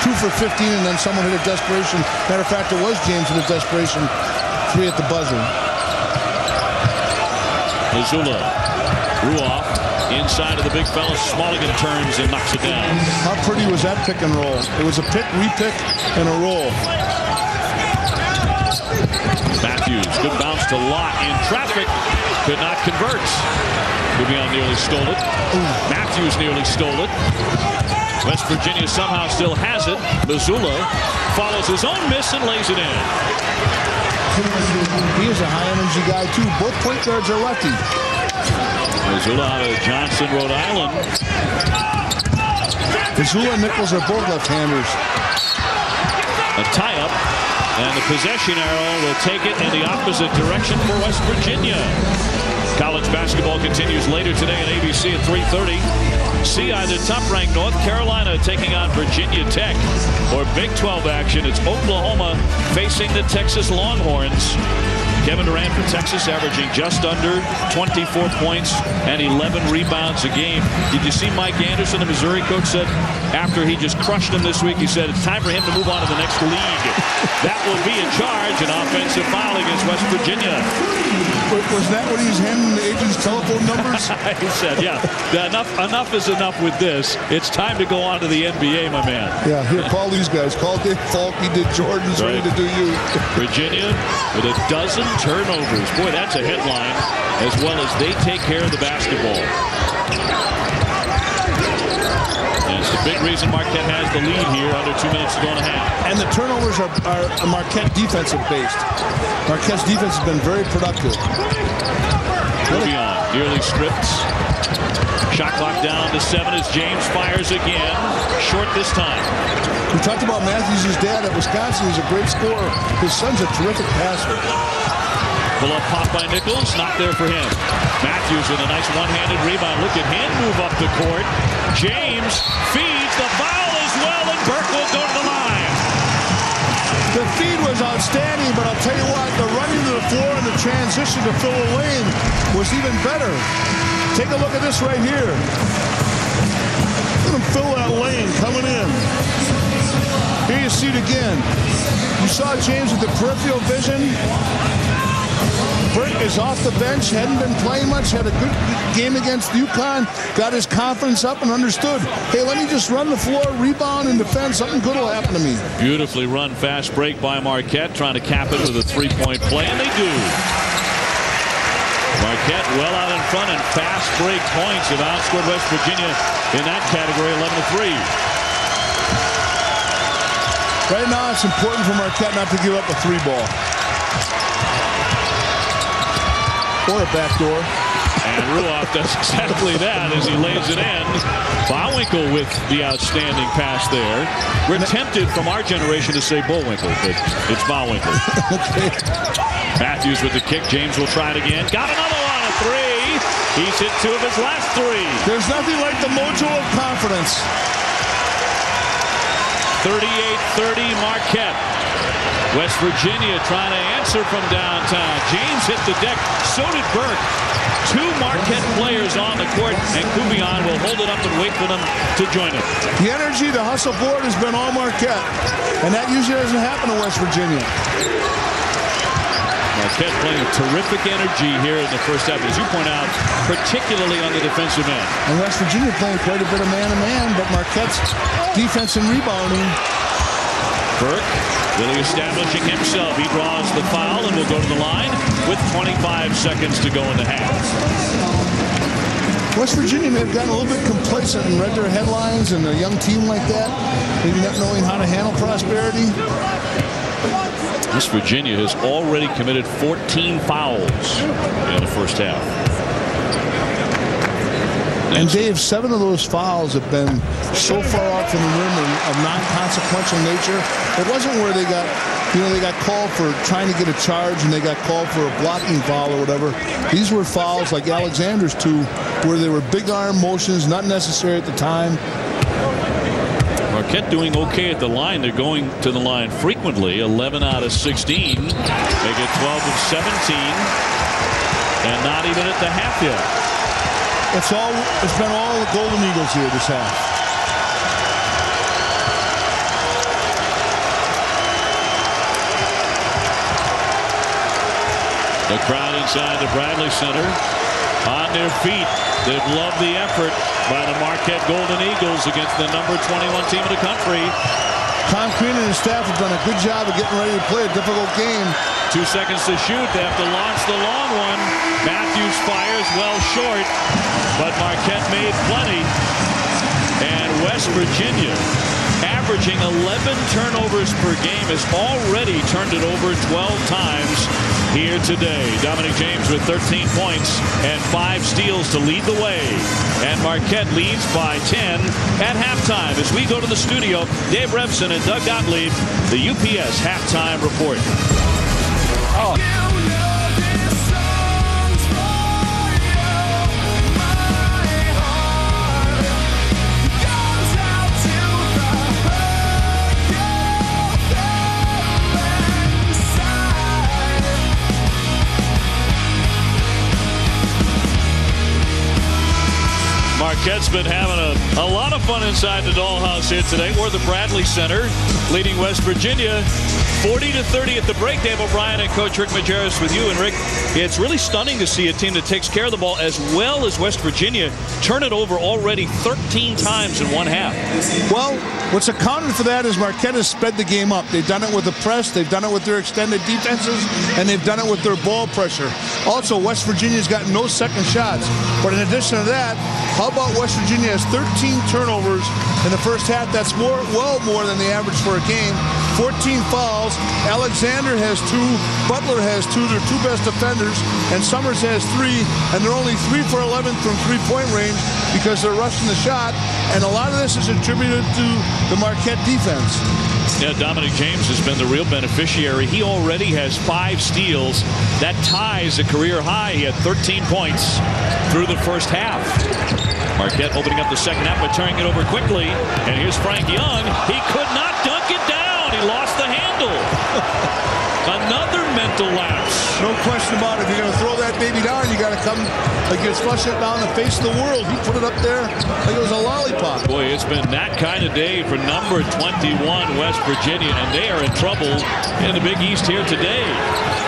2 for 15, and then someone hit a desperation. Matter of fact, it was James with a desperation 3 at the buzzer. Mazzulla. Ruoff inside of the big fella. Smallingen turns and knocks it down. How pretty was that pick and roll? It was a pick, repick, and a roll. Matthews, good bounce to Lott in traffic, could not convert. Bouillon nearly stole it. Matthews nearly stole it. West Virginia somehow still has it. Mazzulla follows his own miss and lays it in. He is a high-energy guy, too. Both point guards are lefty. Mazzulla out of Johnson, Rhode Island. Mazzulla and Nichols are both left-handers. A tie-up, and the possession arrow will take it in the opposite direction for West Virginia. College basketball continues later today on ABC at 3:30. See either top-ranked North Carolina taking on Virginia Tech, or Big 12 action. It's Oklahoma facing the Texas Longhorns. Kevin Durant for Texas averaging just under 24 points and 11 rebounds a game. Did you see Mike Anderson, the Missouri coach, said after he just crushed him this week, he said it's time for him to move on to the next league. That will be a charge, an offensive foul against West Virginia. Was that when he's handing the agent's telephone numbers? He said, yeah, enough is enough with this. It's time to go on to the NBA, my man. Yeah, here, call these guys. Call Dave Falk. He did Jordan's ready to do you. Virginia with a dozen turnovers. Boy, that's a headline, as well as they take care of the basketball. And it's the big reason Marquette has the lead here, under 2 minutes to go and a half. And the turnovers are Marquette defensive based. Marquette's defense has been very productive. Moving on, nearly stripped. Shot clock down to 7 as James fires again. Short this time. We talked about Matthews' dad at Wisconsin. He's a great scorer. His son's a terrific passer. Pull-up pop by Nichols. Not there for him. Matthews with a nice one-handed rebound. Look at him move up the court. James feeds the foul as well, and Burke will go to the line. The feed was outstanding, but I'll tell you what, the running to the floor and the transition to fill a lane was even better. Take a look at this right here. Let him fill that lane coming in. Here you see it again. You saw James with the peripheral vision. Burke is off the bench, hadn't been playing much, had a good game against UConn, got his confidence up and understood, hey, let me just run the floor, rebound, and defend. Something good will happen to me. Beautifully run fast break by Marquette, trying to cap it with a three-point play, and they do. Marquette well out in front, and fast break points have outscored West Virginia in that category, 11-3. Right now, it's important for Marquette not to give up a three ball. Or a backdoor. And Ruoff does exactly that as he lays it in. Bowinkle with the outstanding pass there. We're tempted from our generation to say Bullwinkle, but it's Bowinkle. Okay. Matthews with the kick. James will try it again. Got another one, a three. He's hit 2 of his last 3. There's nothing like the mojo of confidence. 38-30 Marquette. West Virginia trying to answer from downtown. James hit the deck. So did Burke. 2 Marquette players on the court, and Kubion will hold it up and wait for them to join it. The energy, the hustle forward has been all Marquette, and that usually doesn't happen in West Virginia. Marquette playing a terrific energy here in the first half, as you point out, particularly on the defensive end. And West Virginia playing quite a bit of man-to-man, but Marquette's defense and rebounding. Burke really establishing himself. He draws the foul and will go to the line with 25 seconds to go in the half. West Virginia may have gotten a little bit complacent and read their headlines, and a young team like that, maybe not knowing how to handle prosperity. West Virginia has already committed 14 fouls in the first half. And Dave, 7 of those fouls have been so far out from the rim and of non-consequential nature. It wasn't where they got called for trying to get a charge and they got called for a blocking foul or whatever. These were fouls like Alexander's 2, where they were big arm motions, not necessary at the time. Marquette doing okay at the line. They're going to the line frequently, 11 out of 16. They get 12 of 17, and not even at the half yet. It's been all the Golden Eagles here this half. The crowd inside the Bradley Center on their feet. They've loved the effort by the Marquette Golden Eagles against the number 21 team in the country. Tom Crean and his staff have done a good job of getting ready to play a difficult game. 2 seconds to shoot. They have to launch the long one. Matthews fires well short, but Marquette made plenty. And West Virginia, averaging 11 turnovers per game, has already turned it over 12 times here today. Dominic James with 13 points and 5 steals to lead the way. And Marquette leads by 10 at halftime. As we go to the studio, Dave Revson and Doug Gottlieb, the UPS halftime report. Oh. been having a lot of fun inside the Dollhouse here today. We're the Bradley Center, leading West Virginia 40-30 at the break. Dave O'Brien and Coach Rick Majerus with you. And Rick, it's really stunning to see a team that takes care of the ball as well as West Virginia turn it over already 13 times in one half. Well, what's accounted for that is Marquette has sped the game up. They've done it with the press, they've done it with their extended defenses, and they've done it with their ball pressure. Also, West Virginia's got no second shots. But in addition to that, how about West Virginia has 13 turnovers in the first half? That's well more than the average for a game. 14 fouls. Alexander has 2. Butler has 2. They're 2 best defenders. And Summers has 3. And they're only 3 for 11 from three-point range because they're rushing the shot. And a lot of this is attributed to the Marquette defense. Yeah, Dominic James has been the real beneficiary. He already has 5 steals. That ties a career high. He had 13 points through the first half. Marquette opening up the second half by turning it over quickly. And here's Frank Young. He could not dunk it down. He lost the handle. Another mental lapse. No question about it. If you're going to throw that baby down, you got to come like you're flushing it down the face of the world. He put it up there like it was a lollipop. Boy, it's been that kind of day for number 21 West Virginia, and they are in trouble in the Big East here today.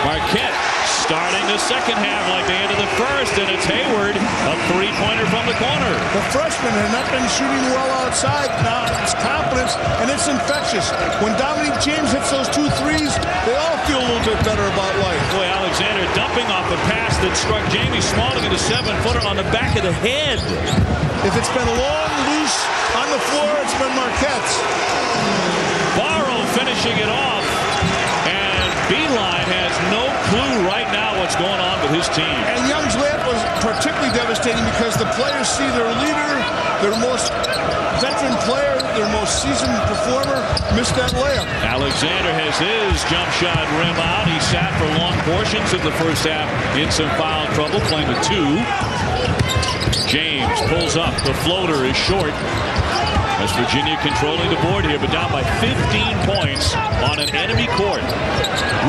Marquette starting the second half like they ended the first, and it's Hayward, a three-pointer from the corner. The freshman had not been shooting well outside. Now it's confidence, and it's infectious. When Dominic James hits those 2 threes, they all feel a little bit better about life. Boy, Alexander dumping off a pass that struck Jamie Smalling in a 7-footer on the back of the head. If it's been long, loose on the floor, it's been Marquette's. Barrow finishing it off, and Beeline has no clue right now what's going on with his team. And Young's layup was particularly devastating because the players see their leader, their most veteran player, their most seasoned performer, missed that layup. Alexander has his jump shot rim out. He sat for long portions of the first half in some foul trouble, playing with 2. James pulls up. The floater is short. West Virginia controlling the board here, but down by 15 points on an enemy court.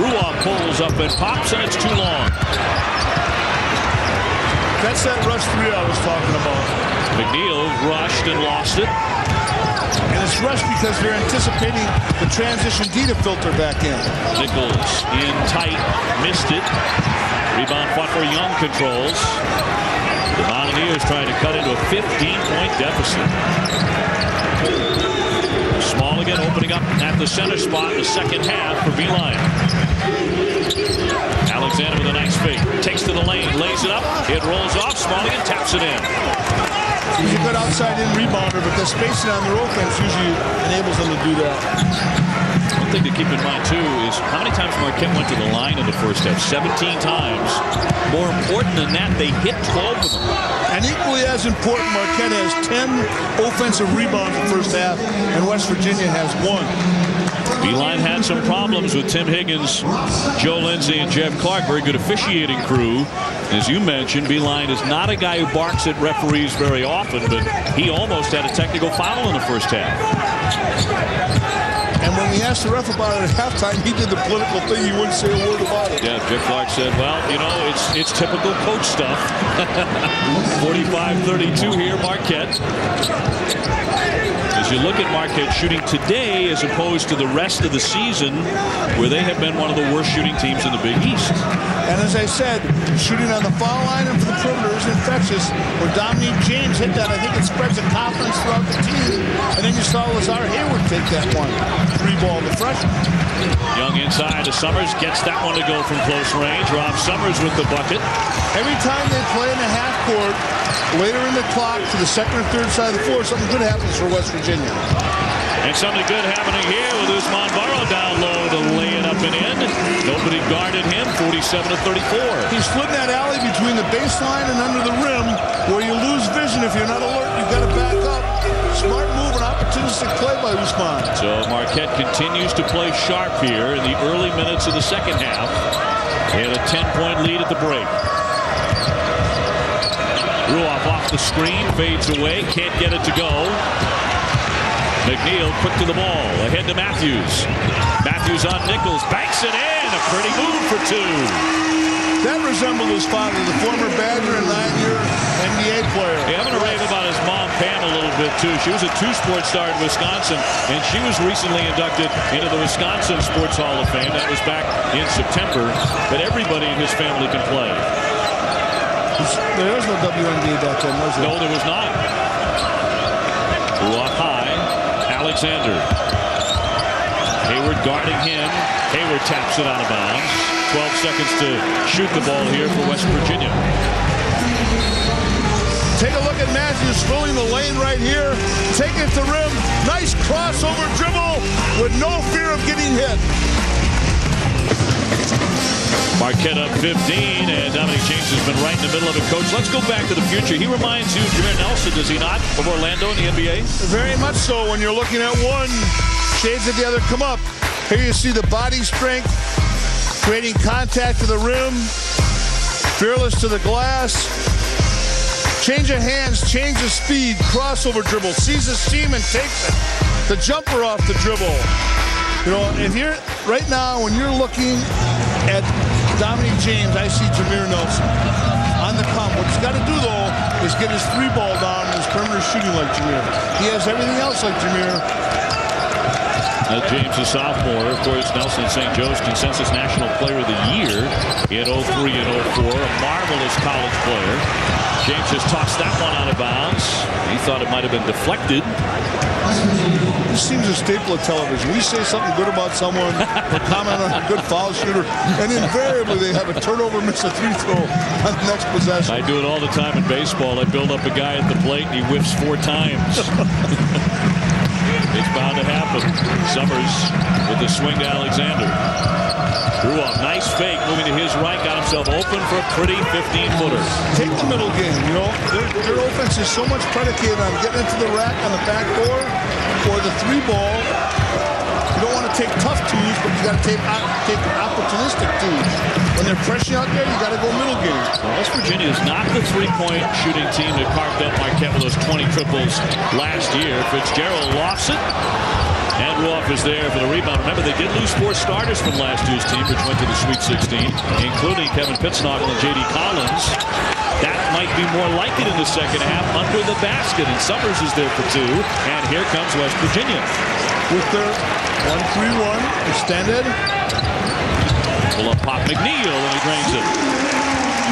Ruoff pulls up and pops, and it's too long. That's that rush 3 I was talking about. McNeil rushed and lost it. And it's rushed because they're anticipating the transition D to filter back in. Nichols in tight, missed it. Rebound fought for Young controls. The Mountaineers trying to cut into a 15-point deficit. Small again, opening up at the center spot in the second half for Beeline. Alexander with a nice fake. Takes to the lane, lays it up. It rolls off. Smalling taps it in. He's a good outside-in rebounder, but the spacing on their offense usually enables them to do that. One thing to keep in mind, too, is how many times Marquette went to the line in the first half? 17 times. More important than that, they hit 12 of them. And equally as important, Marquette has 10 offensive rebounds in the first half, and West Virginia has 1. Beeline had some problems with Tim Higgins, Joe Lindsay, and Jeff Clark. Very good officiating crew. As you mentioned, Beeline is not a guy who barks at referees very often, but he almost had a technical foul in the first half. And when we asked the ref about it at halftime, he did the political thing. He wouldn't say a word about it. Yeah, Jeff Clark said, well, you know, it's typical coach stuff. 45-32 here, Marquette. As you look at Marquette shooting today as opposed to the rest of the season, where they have been one of the worst shooting teams in the Big East. And as I said, shooting on the foul line and for the perimeter is infectious. Where Dominic James hit that, I think it spreads the confidence throughout the team. And then you saw Lazar Hayward take that one. 3-ball, the freshman. Young inside to Summers, gets that one to go from close range. Rob Summers with the bucket. Every time they play in the half court, later in the clock to the second or third side of the floor, something good happens for West Virginia. And something good happening here with Usman Barrow down low to lay it up and in. Nobody guarded him, 47-34. He slid in that alley between the baseline and under the rim where you lose vision. If you're not alert, you've got to back up. Smart move and opportunistic play by Usman. So Marquette continues to play sharp here in the early minutes of the second half. They had a 10-point lead at the break. Ruoff off the screen, fades away, can't get it to go. McNeil quick to the ball, ahead to Matthews. Matthews on Nichols, banks it in, a pretty move for 2. That resembled his father, the former Badger and 9-year NBA player. Yeah, I'm going to rave about his mom, Pam, a little bit, too. She was a two-sport star in Wisconsin, and she was recently inducted into the Wisconsin Sports Hall of Fame. That was back in September. But everybody in his family can play. There was no WNBA back then, was there? No, there was not. Walk high. Alexander. Hayward guarding him. Hayward taps it out of bounds. 12 seconds to shoot the ball here for West Virginia. Take a look at Matthews filling the lane right here. Taking it to rim. Nice crossover dribble with no fear of getting hit. Marquette up 15, and Dominic James has been right in the middle of it. Coach, let's go back to the future. He reminds you of Jameer Nelson, does he not, of Orlando in the NBA? Very much so. When you're looking at one, shades of the other come up. Here you see the body strength, creating contact to the rim, fearless to the glass, change of hands, change of speed, crossover dribble, sees a seam and takes it. The jumper off the dribble. You know, if you're right now, when you're looking at Dominic James, I see Jameer Nelson on the come. What he's got to do, though, is get his three ball down and his perimeter shooting like Jameer. He has everything else like Jameer. James, a sophomore. Of course, Nelson St. Joe's consensus National Player of the Year in 03 and 04. A marvelous college player. James just tossed that one out of bounds. He thought it might have been deflected. This seems a staple of television. We say something good about someone, or comment on a good foul shooter, and invariably they have a turnover, miss a free throw on the next possession. I do it all the time in baseball. I build up a guy at the plate and he whiffs 4 times. It's bound to happen. Summers with the swing to Alexander. Drew off. Nice fake. Moving to his right. Got himself open for a pretty 15-footer. Take the middle game. You know, their offense is so much predicated on getting into the rack on the back door or the three ball. You don't want to take tough twos, but you got to take opportunistic twos. When they're pressing out there, you got to go middle game. Well, West Virginia is not the three-point shooting team that carved up Marquette with those 20 triples last year. Fitzgerald lofts it. And Ruoff is there for the rebound. Remember, they did lose 4 starters from last year's team, which went to the Sweet 16, including Kevin Pittsnogle and J.D. Collins. That might be more like it in the second half under the basket. And Summers is there for 2. And here comes West Virginia. With their 1-3-1 extended. Pull up Pop McNeil, and he drains it.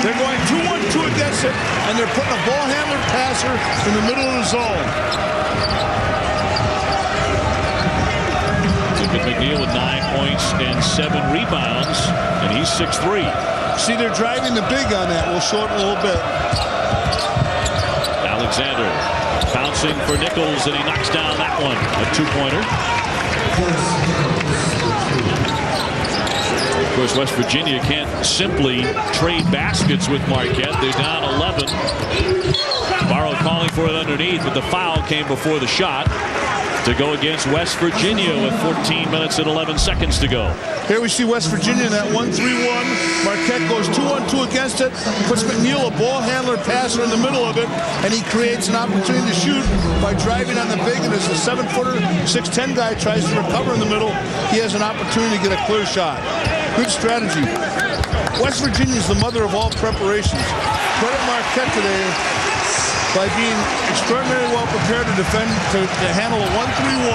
They're going 2-1-2 against it, and they're putting a ball handler passer in the middle of the zone. McNeil with 9 points and 7 rebounds, and he's 6'3". See, they're driving the big on that. We'll show it in a little bit. Alexander bouncing for Nichols, and he knocks down that one. A 2-pointer. Of course, West Virginia can't simply trade baskets with Marquette. They're down 11. Barrow calling for it underneath, but the foul came before the shot to go against West Virginia with 14 minutes and 11 seconds to go. Here we see West Virginia in that 1-3-1. Marquette goes 2-1-2 against it. Puts McNeil, a ball handler passer, in the middle of it, and he creates an opportunity to shoot by driving on the big. And as a 7-footer, 6'10" guy tries to recover in the middle, he has an opportunity to get a clear shot. Good strategy. West Virginia is the mother of all preparations. Credit Marquette today by being extraordinarily well prepared to defend, to handle a 1-3-1,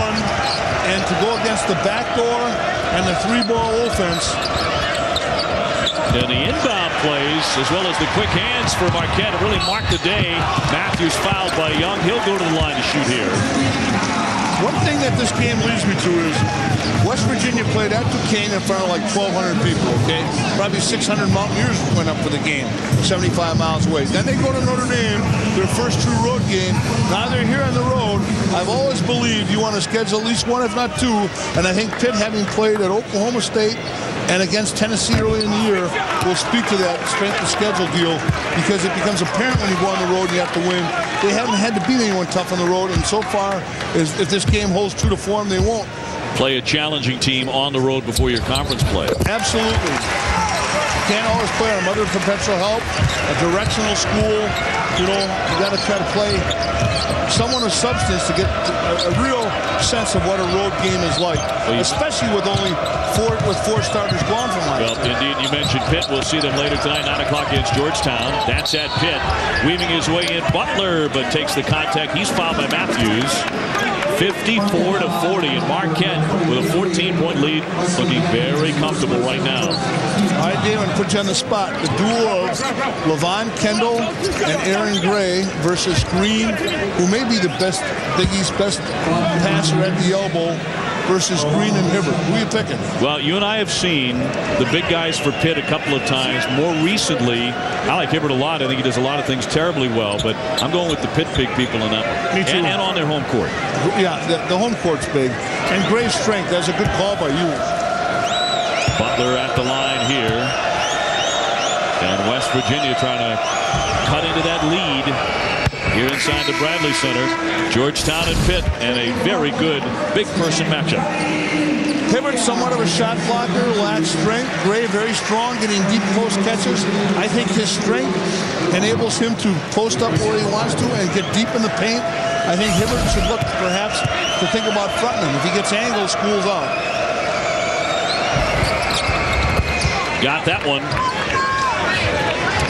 and to go against the backdoor and the three-ball offense. And the inbound plays, as well as the quick hands for Marquette, really marked the day. Matthews fouled by Young. He'll go to the line to shoot here. One thing that this game leads me to is West Virginia played at Duquesne in front of like 1,200 people, okay? Probably 600 Mountaineers went up for the game, 75 miles away. Then they go to Notre Dame, their first true road game. Now they're here on the road. I've always believed you want to schedule at least 1, if not 2. And I think Pitt, having played at Oklahoma State and against Tennessee early in the year, will speak to that strength of schedule deal, because it becomes apparent when you go on the road and you have to win. They haven't had to beat anyone tough on the road, and so far, if this game holds true to form, they won't. Play a challenging team on the road before your conference play. Absolutely. can't always play on other potential help. A directional school, you got to try to play someone of substance to get a real sense of what a road game is like, especially with only four starters gone from last year. Well, indeed, you mentioned Pitt. We'll see them later tonight, 9 o'clock against Georgetown. That's at Pitt. Weaving his way in, Butler, but takes the contact. He's fouled by Matthews. 54-40, and Marquette with a 14-point lead, looking very comfortable right now. All right, David, put you on the spot. The duel of Levon Kendall and Aaron Gray versus Green, who may be the Big East best passer at the elbow, versus Green and Hibbert. Who are you picking? Well, you and I have seen the big guys for Pitt a couple of times. More recently, I like Hibbert a lot. I think he does a lot of things terribly well, but I'm going with the Pitt big people in that one. Me too. And on their home court. Yeah, the home court's big. And Gray's strength. That's a good call by you. Butler at the line here. And West Virginia trying to cut into that lead here inside the Bradley Center. Georgetown and Pitt, and a very good big person matchup. Hibbert, somewhat of a shot blocker, lacks strength. Gray, very strong, getting deep post catches. I think his strength enables him to post up where he wants to and get deep in the paint. I think Hibbert should look perhaps to think about fronting him. If he gets angled, schools out. Got that one.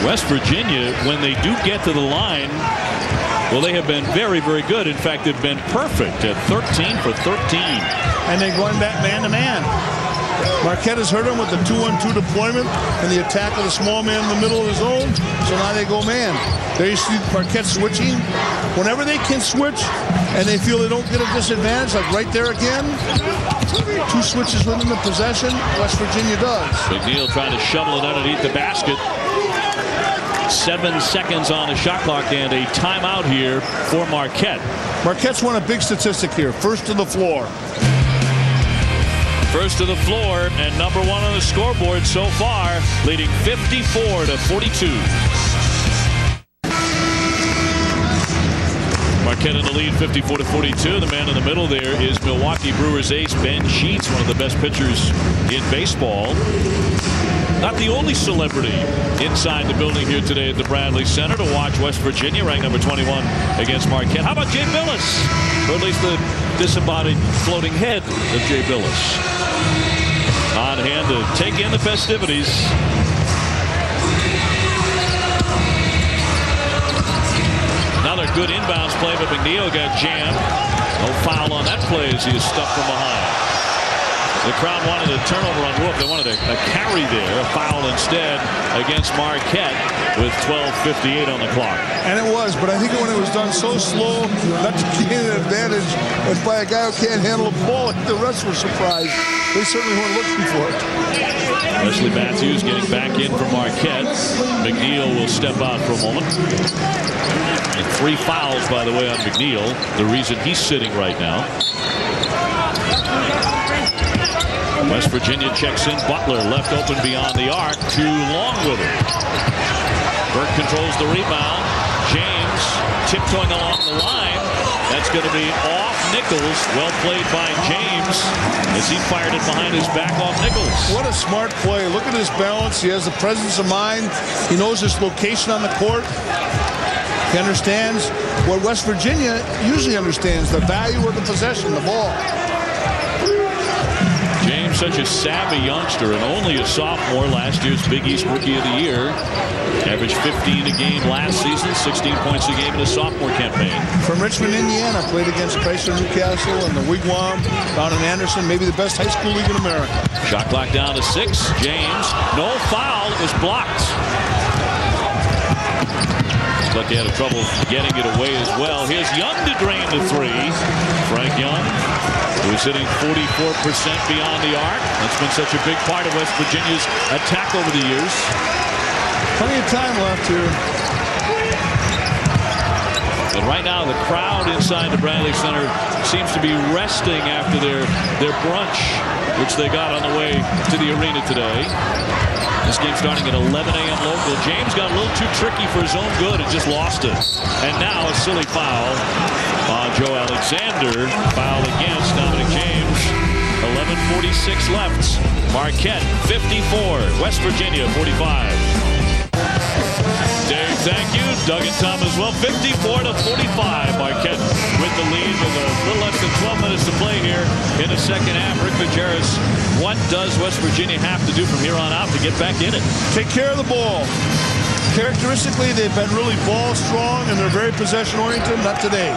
West Virginia, when they do get to the line, well, they have been very, very good. In fact, they've been perfect at 13 for 13. And they're going back man-to-man. Marquette has hurt him with the 2-1-2 deployment and the attack of the small man in the middle of his own. So now they go man. There you see Marquette switching. Whenever they can switch and they feel they don't get a disadvantage, like right there again, 2 switches within the possession, West Virginia does. McNeil trying to shovel it underneath the basket. 7 seconds on the shot clock and a timeout here for Marquette. Marquette's won a big statistic here. First to the floor. First to the floor and number 1 on the scoreboard so far, leading 54-42. Marquette in the lead, 54-42. The man in the middle there is Milwaukee Brewers ace Ben Sheets, one of the best pitchers in baseball. Not the only celebrity inside the building here today at the Bradley Center to watch West Virginia, ranked number 21 against Marquette. How about Jay Billis? Or at least the disembodied floating head of Jay Billis. On hand to take in the festivities. Another good inbounds play, but McNeil got jammed. No foul on that play as he is stuck from behind. The crowd wanted a turnover on Wolf. They wanted a carry there, a foul instead against Marquette with 12:58 on the clock. And it was, but I think when it was done so slow, not to gain an advantage, was by a guy who can't handle a ball. The rest were surprised. They certainly weren't looking for it. Wesley Matthews getting back in for Marquette. McNeil will step out for a moment. And 3 fouls, by the way, on McNeil. The reason he's sitting right now. West Virginia checks in. Butler left open beyond the arc. Too long with it. Burke controls the rebound. James tiptoeing along the line. That's going to be off Nichols. Well played by James as he fired it behind his back off Nichols. What a smart play. Look at his balance. He has the presence of mind. He knows his location on the court. He understands what West Virginia usually understands, the value of the possession, the ball. James, such a savvy youngster and only a sophomore, last year's Big East Rookie of the Year. Averaged 15 a game last season, 16 points a game in his sophomore campaign. From Richmond, Indiana, played against Chrysler Newcastle and the Wigwam down in Anderson, maybe the best high school league in America. Shot clock down to 6. James, no foul, it was blocked. But they had trouble getting it away as well. Here's Young to drain the 3. Frank Young, who's hitting 44% beyond the arc. That's been such a big part of West Virginia's attack over the years. Plenty of time left here. But right now, the crowd inside the Bradley Center seems to be resting after their brunch, which they got on the way to the arena today. This game starting at 11 a.m. local. James got a little too tricky for his own good and just lost it. And now a silly foul on Joe Alexander. Foul against Dominic James. 11:46 left. Marquette 54, West Virginia 45. Dave, thank you. Doug and Tom as well. 54-45. Marquette with the lead with a little less than 12 minutes to play here in the second half. Rick Majerus, what does West Virginia have to do from here on out to get back in it? Take care of the ball. Characteristically, they've been really ball strong and they're very possession oriented. Not today.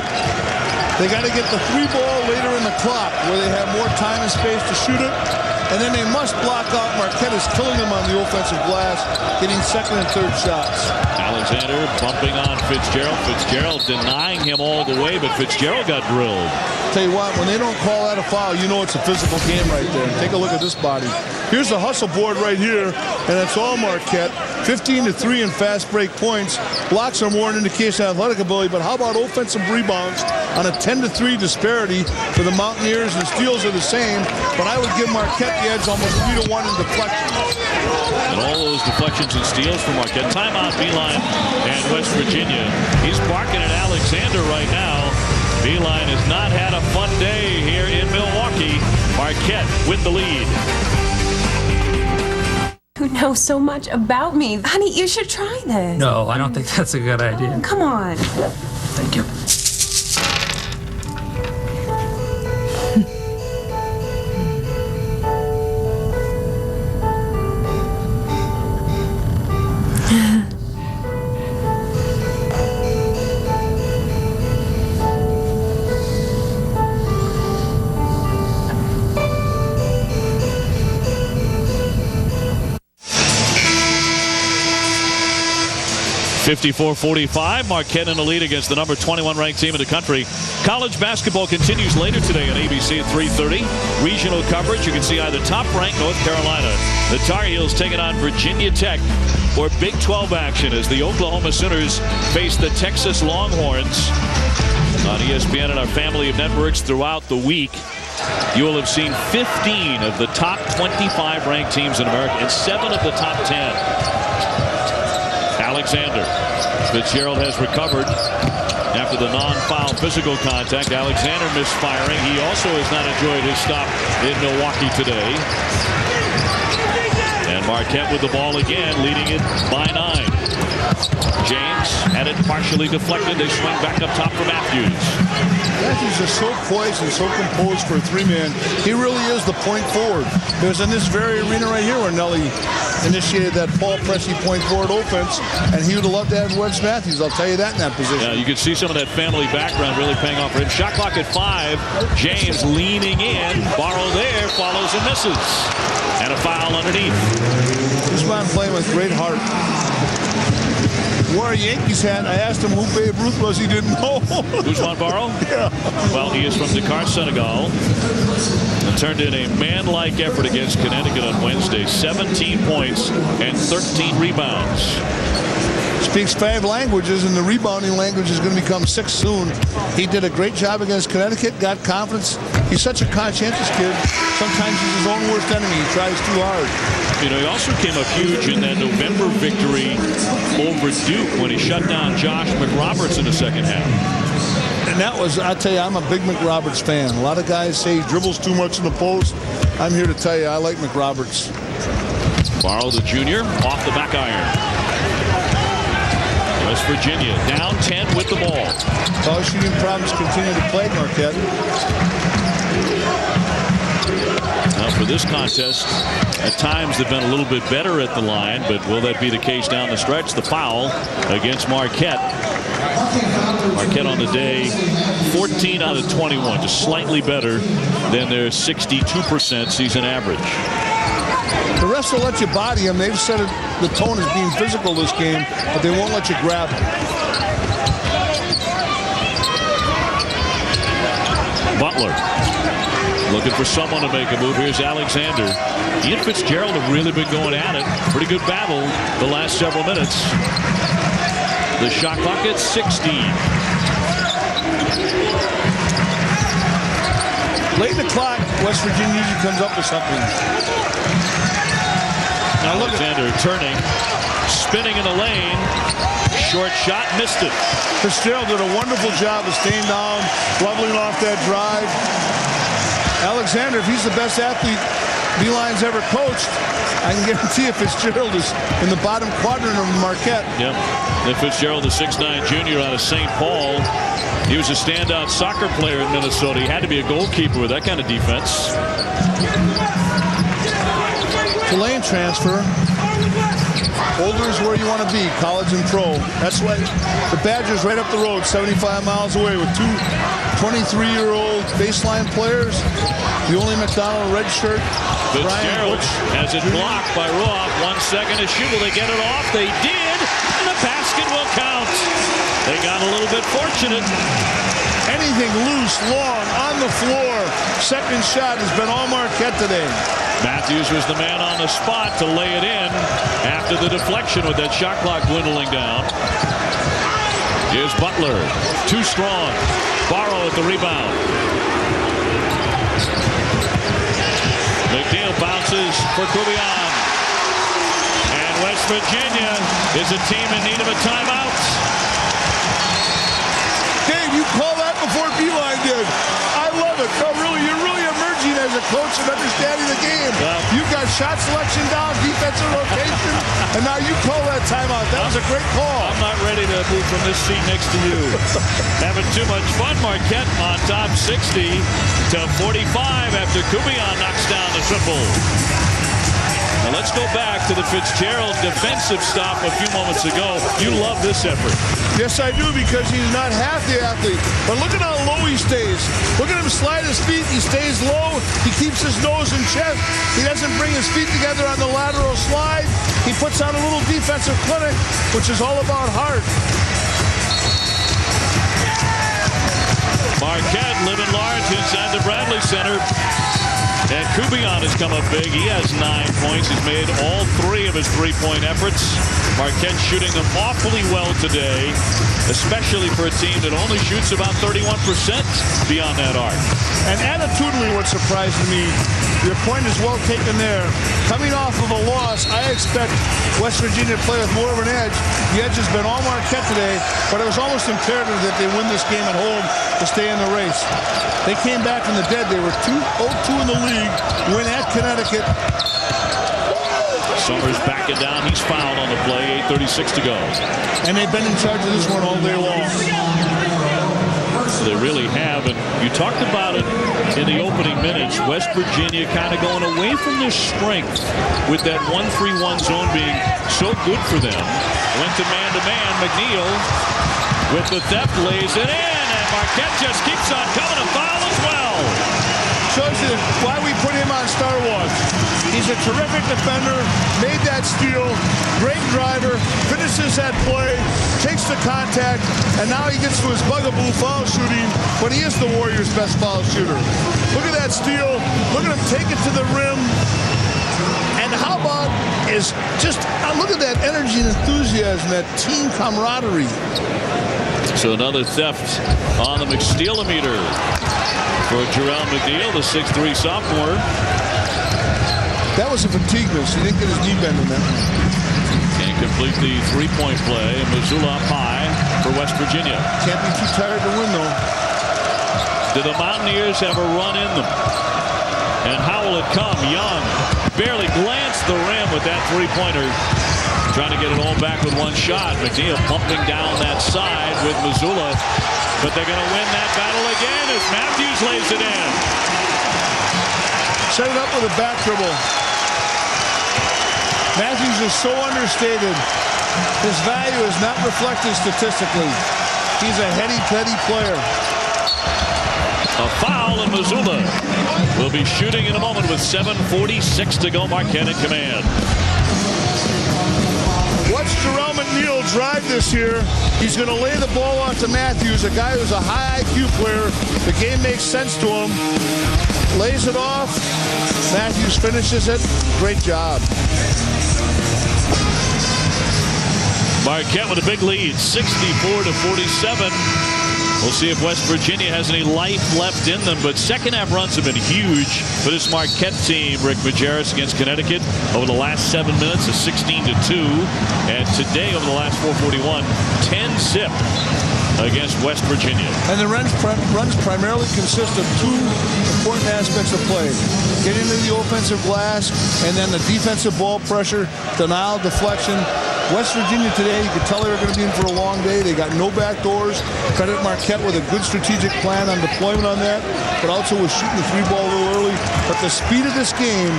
They got to get the 3 ball later in the clock where they have more time and space to shoot it. And then they must block out. Marquette is killing them on the offensive glass, getting second and third shots. Alexander bumping on Fitzgerald. Fitzgerald denying him all the way, but Fitzgerald got drilled. Tell you what, when they don't call that a foul, you know it's a physical game right there. Take a look at this body. Here's the hustle board right here, and it's all Marquette. 15-3 in fast break points. Blocks are more an indication of athletic ability, but how about offensive rebounds on a 10-3 disparity for the Mountaineers, and steals are the same, but I would give Marquette the edge almost 3-1 in deflections. And all those deflections and steals for Marquette. Timeout, Beeline and West Virginia. He's barking at Alexander right now. Beeline has not had a fun day here in Milwaukee. Marquette with the lead. You know so much about me. Honey, you should try this. No, I don't think that's a good idea. Come on. Thank you. .54-45, Marquette in the lead against the number 21 ranked team in the country. College basketball continues later today on ABC at 3:30. Regional coverage, you can see either top-ranked North Carolina, the Tar Heels taking on Virginia Tech, or Big 12 action as the Oklahoma Sooners face the Texas Longhorns. On ESPN and our family of networks throughout the week, you will have seen 15 of the top 25 ranked teams in America and 7 of the top 10. Alexander. Fitzgerald has recovered after the non-foul physical contact. Alexander misfiring. He also has not enjoyed his stop in Milwaukee today. And Marquette with the ball again, leading it by 9. James had it partially deflected. They swing back up top for Matthews. Matthews is so poised and so composed for a 3-man. He really is the point forward. It was in this very arena right here where Nelly initiated that Paul Pressey point forward offense, and he would have loved to have Wedge Matthews. I'll tell you that in that position. Yeah, you can see some of that family background really paying off for him. Shot clock at 5. James leaning in. Barrow there, follows and misses. And a foul underneath. This man playing with great heart. Wore a Yankees hat. I asked him who Babe Ruth was. He didn't know. Usman Barrow? Yeah. Well, he is from Dakar, Senegal. And turned in a man-like effort against Connecticut on Wednesday. 17 points and 13 rebounds. Speaks 5 languages, and the rebounding language is going to become 6 soon. He did a great job against Connecticut, got confidence. He's such a conscientious kid. Sometimes he's his own worst enemy. He tries too hard. You know, he also came up huge in that November victory over Duke when he shut down Josh McRoberts in the second half. And that was, I tell you, I'm a big McRoberts fan. A lot of guys say he dribbles too much in the post. I'm here to tell you, I like McRoberts. Barrow, the junior, off the back iron. West Virginia down 10 with the ball. All shooting problems continue to plague Marquette. Now for this contest, at times they've been a little bit better at the line, but will that be the case down the stretch? The foul against Marquette. Marquette on the day, 14 out of 21, just slightly better than their 62% season average. The refs will let you body him. They've set the tone as being physical this game, but they won't let you grab him. Butler looking for someone to make a move. Here's Alexander. He and Fitzgerald have really been going at it. Pretty good battle the last several minutes. The shot clock at 16. Late in the clock, West Virginia usually comes up with something. Now look Alexander turning, spinning in the lane. Short shot, missed it. Fitzgerald did a wonderful job of staying down, leveling off that drive. Alexander, if he's the best athlete Beeline's ever coached, I can guarantee if Fitzgerald is in the bottom quadrant of Marquette. Yep. And Fitzgerald, the 6'9" junior out of St. Paul. He was a standout soccer player in Minnesota. He had to be a goalkeeper with that kind of defense. Tulane transfer. Older is where you want to be, college and pro. That's why the Badgers right up the road, 75 miles away, with two 23-year-old baseline players. The only McDonald red shirt. Fitzgerald has it blocked by Roth. 1 second to shoot. Will they get it off? They did. And the basket will count. They got a little bit fortunate. Anything loose, long, on the floor. Second shot has been all Marquette today. Matthews was the man on the spot to lay it in after the deflection with that shot clock dwindling down. Here's Butler. Too strong. Barrow at the rebound. McNeil bounces for Kubian. And West Virginia is a team in need of a timeout. Dave, you call that before Beeline did. I love it. No, really, you're really emerging as a coach and understanding the game. You've got shot selection down, defensive rotation, and now you call that timeout. That was a great call. I'm not ready to move from this seat next to you. Having too much fun. Marquette on top 60 to 45 after Kubian knocks down the triple. Now let's go back to the Fitzgerald defensive stop a few moments ago. You love this effort. Yes, I do, because he's not half the athlete. But look at how low he stays. Look at him slide his feet. He stays low. He keeps his nose in check. He doesn't bring his feet together on the lateral slide. He puts on a little defensive clinic, which is all about heart. Marquette living large inside the Bradley Center. And Kubian has come up big. He has 9 points. He's made all 3 of his three-point efforts. Marquette shooting them awfully well today, especially for a team that only shoots about 31% beyond that arc. And attitudinally, what surprised me, your point is well taken there. Coming off of a loss, I expect West Virginia to play with more of an edge. The edge has been all Marquette today, but it was almost imperative that they win this game at home to stay in the race. They came back from the dead. They were 0-2 in the league, win at Connecticut. Summers backing down. He's fouled on the play. 8:36 to go. And they've been in charge of this one all day long. They really have. And you talked about it in the opening minutes. West Virginia kind of going away from their strength with that 1-3-1 zone being so good for them. Went to man-to-man. McNeil with the theft lays it in. And Marquette just keeps on coming. A foul as well. Shows you why we put him on Star Watch. He's a terrific defender, made that steal, great driver, finishes that play, takes the contact, and now he gets to his bugaboo foul shooting, but he is the Warriors' best foul shooter. Look at that steal. Look at him take it to the rim. And how about is just, look at that energy and enthusiasm, that team camaraderie. So another theft on the McStealometer for Jerrell McNeil, the 6'3" sophomore. That was a fatigue miss. He didn't get his knee bent in that. Can't complete the three-point play. And Missoula up high for West Virginia. Can't be too tired to win, though. Do the Mountaineers have a run in them? And how will it come? Young barely glanced the rim with that three-pointer. Trying to get it all back with one shot. McNeil pumping down that side with Missoula. But they're going to win that battle again as Matthews lays it in. Set it up with a back dribble. Matthews is so understated. His value is not reflected statistically. He's a heady, petty player. A foul, and Missoula will be shooting in a moment with 7:46 to go. Marquette in command. Watch Jerrell McNeil drive this year. He's going to lay the ball off to Matthews, a guy who's a high IQ player. The game makes sense to him. Lays it off. Matthews finishes it. Great job. Marquette with a big lead, 64-47. We'll see if West Virginia has any life left in them, but second half runs have been huge for this Marquette team. Rick Majerus against Connecticut over the last 7 minutes, a 16-2. And today over the last 441, 10-zip against West Virginia. And the runs primarily consist of two important aspects. aspects of play. Getting into the offensive glass, and then the defensive ball pressure, denial, deflection. West Virginia today, you could tell they were going to be in for a long day. They got no back doors. Credit Marquette with a good strategic plan on deployment on that, but also was shooting the three ball a little early. But the speed of this game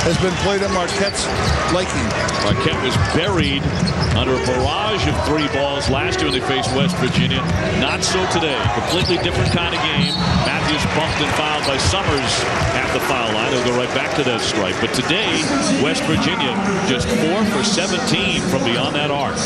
has been played at Marquette's liking. Marquette was buried under a barrage of three balls last year when they faced West Virginia. Not so today. Completely different kind of game. Matthews bumped and fouled by Summers at the foul line. They'll go right back to that strike. But today, West Virginia just 4 for 17 from beyond that arc.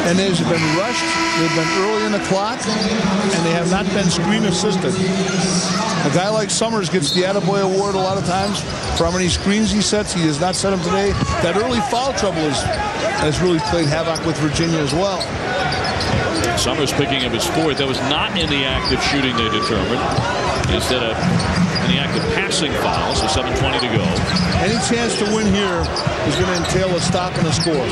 And they've been rushed. They've been early in the clock, and they have not been screen assisted. A guy like Summers gets the Attaboy Award a lot of times for how many screens he sets. He has not set them today. That early foul trouble has really played havoc with Virginia as well. Summers picking up his fourth. That was not in the act of shooting, they determined. Instead of in the act of passing foul, so 7:20 to go. Any chance to win here is going to entail a stop and a score.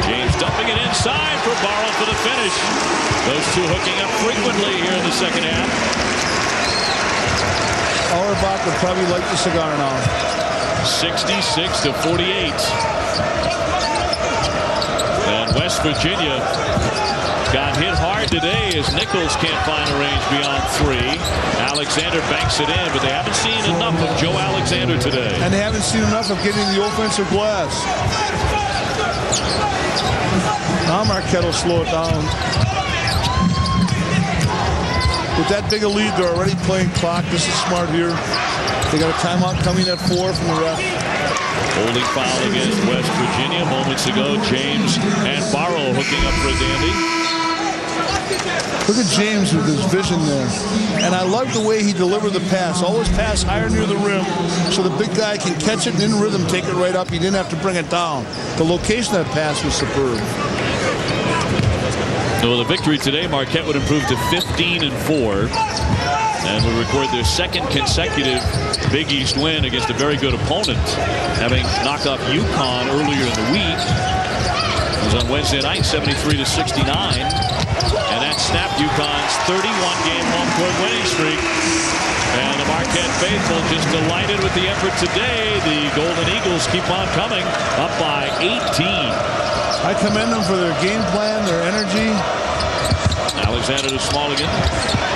James dumping it inside for Barrow for the finish. Those two hooking up frequently here in the second half. Auerbach would probably like the cigar now. 66 to 48. And West Virginia got hit hard today as Nichols can't find a range beyond three. Alexander banks it in, but they haven't seen enough of Joe Alexander today. And they haven't seen enough of getting the offensive glass. Now Marquette will slow it down. With that big a lead, they're already playing clock. This is smart here. They got a timeout coming at 4 from the ref. Holding foul against West Virginia moments ago. James and Barrow hooking up for a dandy. Look at James with his vision there. And I love the way he delivered the pass. Always pass higher near the rim so the big guy can catch it and in rhythm take it right up. He didn't have to bring it down. The location of that pass was superb. So with a victory today, Marquette would improve to 15-4. And would record their second consecutive Big East win against a very good opponent, having knocked off UConn earlier in the week. It was on Wednesday night, 73-69. And that snapped UConn's 31-game home court winning streak. And the Marquette faithful just delighted with the effort today. The Golden Eagles keep on coming, up by 18. I commend them for their game plan, their energy. Alexander to Smallingen,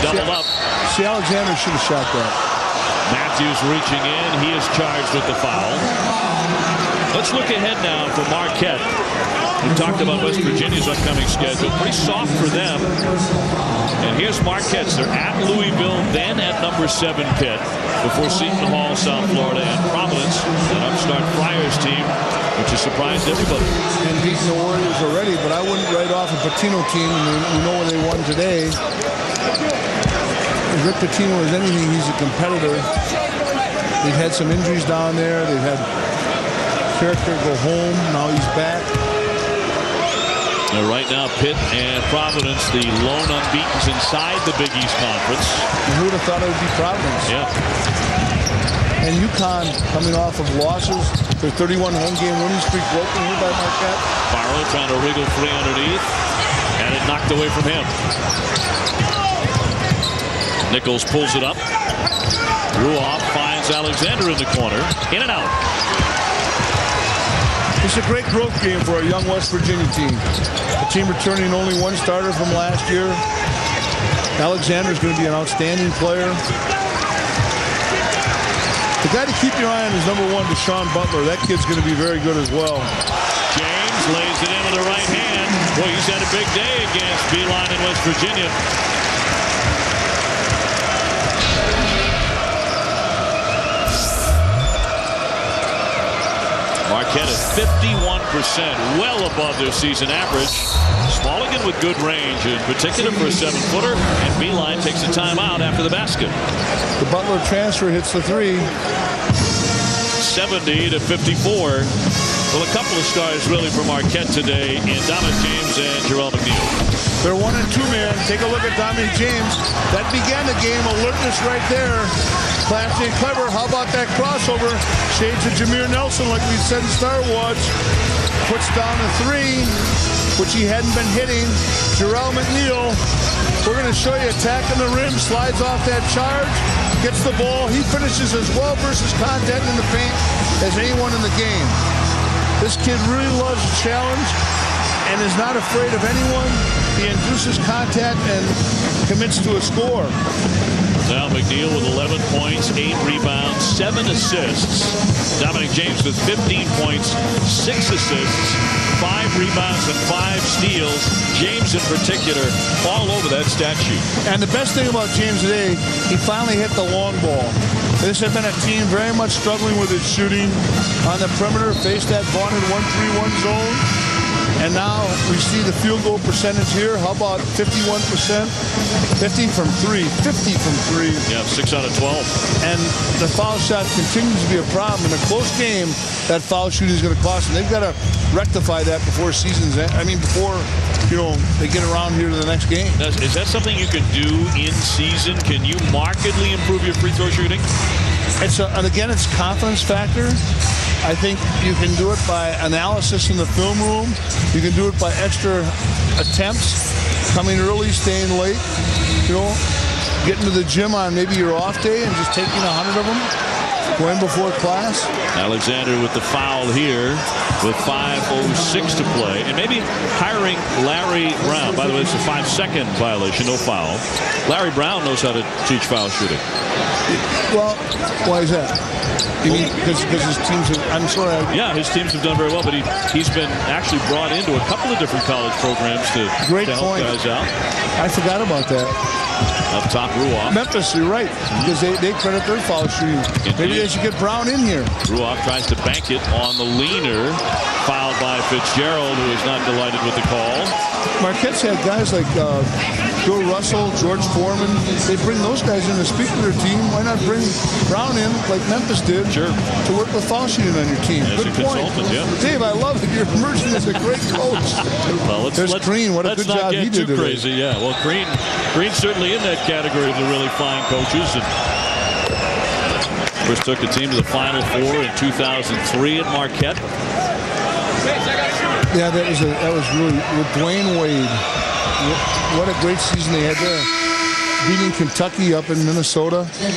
doubled up. See, Alexander should have shot that. Matthews reaching in. He is charged with the foul. Let's look ahead now for Marquette. We talked about West Virginia's upcoming schedule. Pretty soft for them. And here's Marquette's. They're at Louisville, then at number 7 Pitt, before Seton Hall, South Florida, and Providence, an upstart Friars team, which has surprised everybody. And beating the Warriors already, but I wouldn't write off a Pitino team. We know where they won today. If Rick Pitino is anything, he's a competitor. They've had some injuries down there. They've had character go home. Now he's back. Right now, Pitt and Providence, the lone unbeatens inside the Big East Conference. And who would have thought it would be Providence? Yeah. And UConn coming off of losses. Their 31 home game winning streak broken here by Marquette. Barrow trying to wriggle free underneath. And it knocked away from him. Nichols pulls it up. Ruoff finds Alexander in the corner. In and out. It's a great growth game for a young West Virginia team. A team returning only one starter from last year. Alexander's going to be an outstanding player. The guy to keep your eye on is number 1, Deshaun Butler. That kid's going to be very good as well. James lays it in with the right hand. Boy, he's had a big day against Beeline in West Virginia. Marquette at 51%, well above their season average. Smallingen with good range, in particular for a 7-footer, and Beeline takes a timeout after the basket. The Butler transfer hits the 3. 70-54. Well, a couple of stars really for Marquette today in Dominic James and Jerome McNeil. They're 1 and 2 man. Take a look at Dominic James. That began the game. Alertness right there. Classy and clever. How about that crossover? Shades of Jameer Nelson, like we said in Star Wars. Puts down a 3, which he hadn't been hitting. Jerome McNeil, we're going to show you attacking the rim. Slides off that charge. gets the ball. He finishes as well versus contact in the paint as anyone in the game. This kid really loves a challenge and is not afraid of anyone. He induces contact and commits to a score. Now McNeil with 11 points, 8 rebounds, 7 assists. Dominic James with 15 points, 6 assists, 5 rebounds, and 5 steals. James in particular all over that stat sheet. And the best thing about James today, he finally hit the long ball. This had been a team very much struggling with its shooting on the perimeter, faced that vaunted 1-3-1 zone. And now we see the field goal percentage here. How about 51%? 50 from 3. 50 from 3. Yeah, 6 out of 12. And the foul shot continues to be a problem. In a close game, that foul shooting is going to cost them. They've got to rectify that before season's end. I mean, before, they get around here to the next game. Is that something you can do in season? Can you markedly improve your free throw shooting? And again, it's confidence factor. I think you can do it by analysis in the film room. You can do it by extra attempts, coming early, staying late, getting to the gym on maybe your off day and just taking 100 of them, going before class. Alexander with the foul here with 5:06 to play. And maybe hiring Larry Brown. By the way, it's a 5-second violation, no foul. Larry Brown knows how to teach foul shooting. Well, why is that? You mean because his teams have, I'm sorry. Yeah, his teams have done very well, but he's been actually brought into a couple of different college programs to help guys out. I forgot about that. Up top, Ruoff. Memphis, you're right, because they credit their foul shooting. Maybe they should get Brown in here. Ruoff tries to bank it on the leaner. Fouled by Fitzgerald, who is not delighted with the call. Marquette's had guys like Bill Russell, George Foreman. They bring those guys in to speak to their team. Why not bring Brown in like Memphis did to work with foul shooting on your team? As good point. Yeah. Dave, I love it. You're emerging as a great coach. Well, there's Green. What a good job he did today. Let's not get too today. crazy. Yeah, well, Green's certainly in that category of the really fine coaches. And first took the team to the Final Four in 2003 at Marquette. Yeah, that was really with Dwayne Wade. What a great season they had there. Beating Kentucky up in Minnesota. And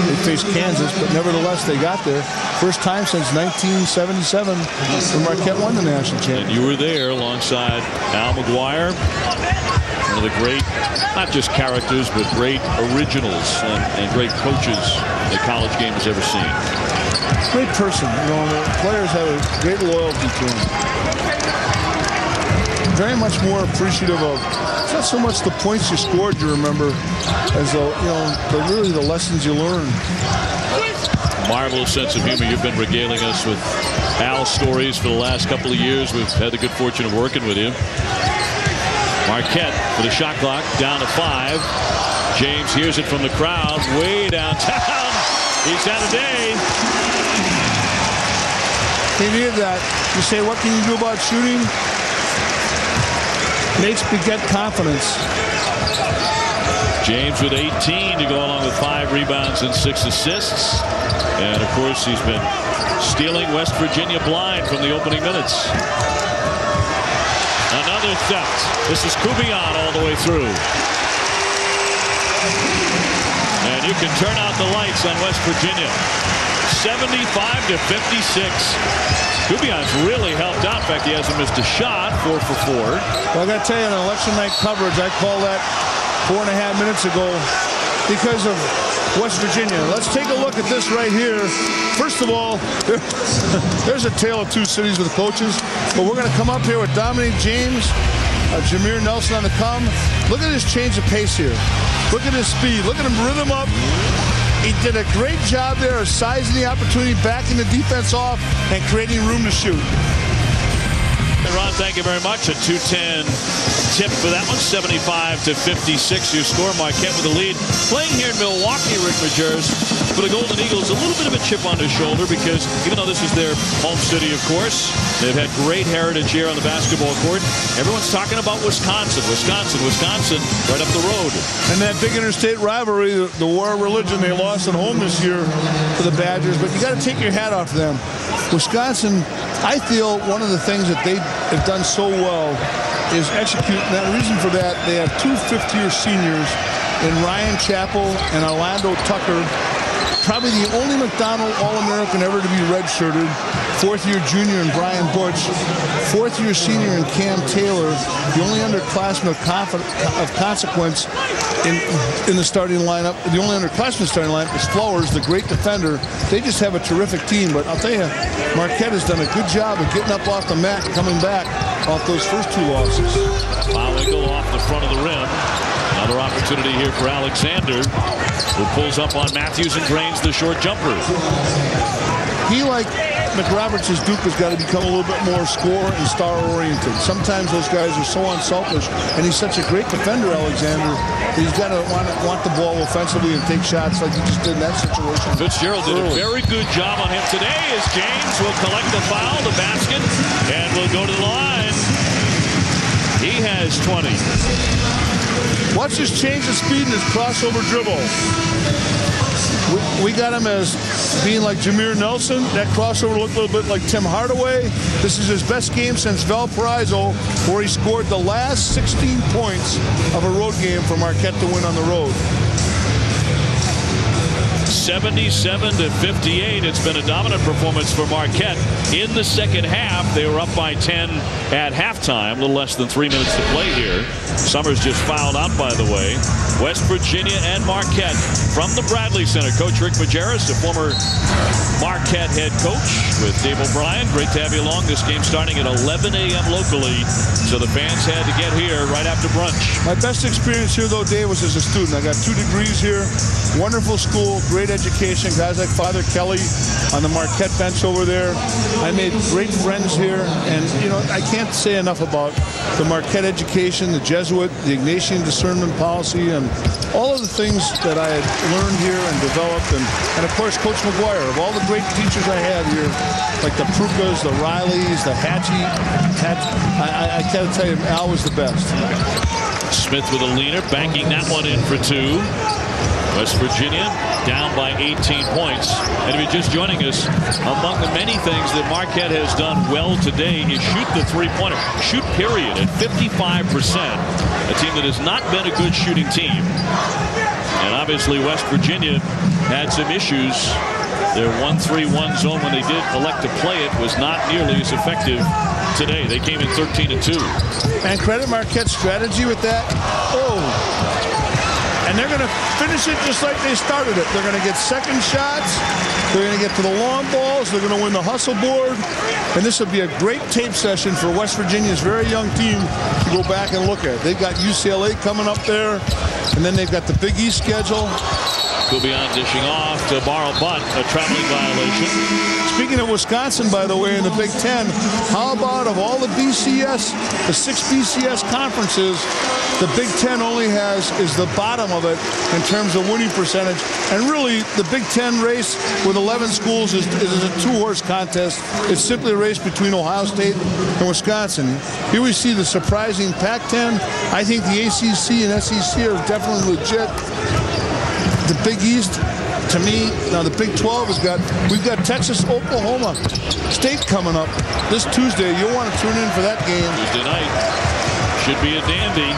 they faced Kansas, but nevertheless they got there. First time since 1977 when Marquette won the national championship. And you were there alongside Al McGuire. One of the great, not just characters, but great originals and great coaches the college game has ever seen. Great person. The players have a great loyalty to him. Very much more appreciative of, it's not so much the points you scored you remember as really the lessons you learn. Marvelous sense of humor. You've been regaling us with Al's stories for the last couple of years. We've had the good fortune of working with you. Marquette for the shot clock, down to 5. James hears it from the crowd way downtown. He's had a day. He needed that. You say, what can you do about shooting? Makes beget confidence. James with 18 to go along with 5 rebounds and 6 assists. And of course, he's been stealing West Virginia blind from the opening minutes. Another theft. This is Kubian all the way through. And you can turn out the lights on West Virginia. 75-56. Kubian's really helped out. In fact, he hasn't missed a shot. 4 for 4. Well, I got to tell you, on election night coverage, I called that 4.5 minutes ago because of West Virginia. Let's take a look at this right here. First of all, there's a tale of two cities with coaches. But we're going to come up here with Dominic James, Jameer Nelson on the come. Look at his change of pace here. Look at his speed. Look at him rhythm up. He did a great job there of sizing the opportunity, backing the defense off, and creating room to shoot. Hey, Ron, thank you very much. A 2:10 tip for that one. 75-56. You score. Marquette with the lead. Playing here in Milwaukee, Rick Majers, for the Golden Eagles, a little bit of a chip on his shoulder because even though this is their home city, of course, they've had great heritage here on the basketball court. Everyone's talking about Wisconsin, right up the road. And that big interstate rivalry, the war of religion, they lost at home this year to the Badgers. But you got to take your hat off to them. Wisconsin, I feel one of the things that they have done so well is execute. And the reason for that, they have 2 fifth-year seniors in Ryan Chappell and Orlando Tucker. Probably the only McDonald All-American ever to be redshirted. Fourth-year junior in Brian Butch. Fourth-year senior in Cam Taylor. The only underclassman of consequence in the starting lineup. The only underclassman in the starting lineup is Flowers, the great defender. They just have a terrific team. But I'll tell you, Marquette has done a good job of getting up off the mat and coming back off those first two losses. Foul off the front of the rim. Another opportunity here for Alexander, who pulls up on Matthews and drains the short jumper. He, like McRoberts' Duke, has got to become a little bit more score and star-oriented. Sometimes those guys are so unselfish, and he's such a great defender, Alexander, that he's got to want the ball offensively and take shots like he just did in that situation. Fitzgerald did a very good job on him today as James will collect the foul, the basket, and will go to the line. He has 20. Watch his change of speed and his crossover dribble. We got him as being like Jameer Nelson. That crossover looked a little bit like Tim Hardaway. This is his best game since Valparaiso, where he scored the last 16 points of a road game for Marquette to win on the road. 77-58. It's been a dominant performance for Marquette. In the second half, they were up by 10 at halftime. A little less than 3 minutes to play here. Summers just fouled out, by the way. West Virginia and Marquette from the Bradley Center. Coach Rick Majerus, the former Marquette head coach, with Dave O'Brien. Great to have you along. This game starting at 11 a.m. locally, so the fans had to get here right after brunch. My best experience here, though, Dave, was as a student. I got 2 degrees here. Wonderful school, great education. Guys like Father Kelly on the Marquette bench over there. I made great friends here, and you know, I can't say enough about the Marquette education, the Jesuit, the Ignatian discernment policy, and all of the things that I had learned here and developed, and of course Coach McGuire. Of all the great teachers I had here, like the Prukas, the Rileys, the Hatchie, I gotta tell you, Al was the best. Smith with a leaner, banking that one in for 2. West Virginia down by 18 points. And if you're just joining us, among the many things that Marquette has done well today is shoot the three-pointer. Shoot, period, at 55%. A team that has not been a good shooting team. And obviously West Virginia had some issues. Their 1-3-1 zone, when they did elect to play it, was not nearly as effective today. They came in 13-2. And credit Marquette's strategy with that. And they're going to finish it just like they started it. They're going to get second shots. They're going to get to the long balls. They're going to win the hustle board. And this will be a great tape session for West Virginia's very young team to go back and look at. They've got UCLA coming up there. And then they've got the Big East schedule. Kubian dishing off to Barrow Butt, a traveling violation. Speaking of Wisconsin, by the way, in the Big Ten, how about of all the BCS, the 6 BCS conferences, the Big Ten only is the bottom of it in terms of winning percentage. And really, the Big Ten race with 11 schools is a 2-horse contest. It's simply a race between Ohio State and Wisconsin. Here we see the surprising Pac-10. I think the ACC and SEC are definitely legit. The Big East, to me, now the Big 12 we've got Texas, Oklahoma State coming up this Tuesday. You'll want to tune in for that game. Tuesday night should be a dandy.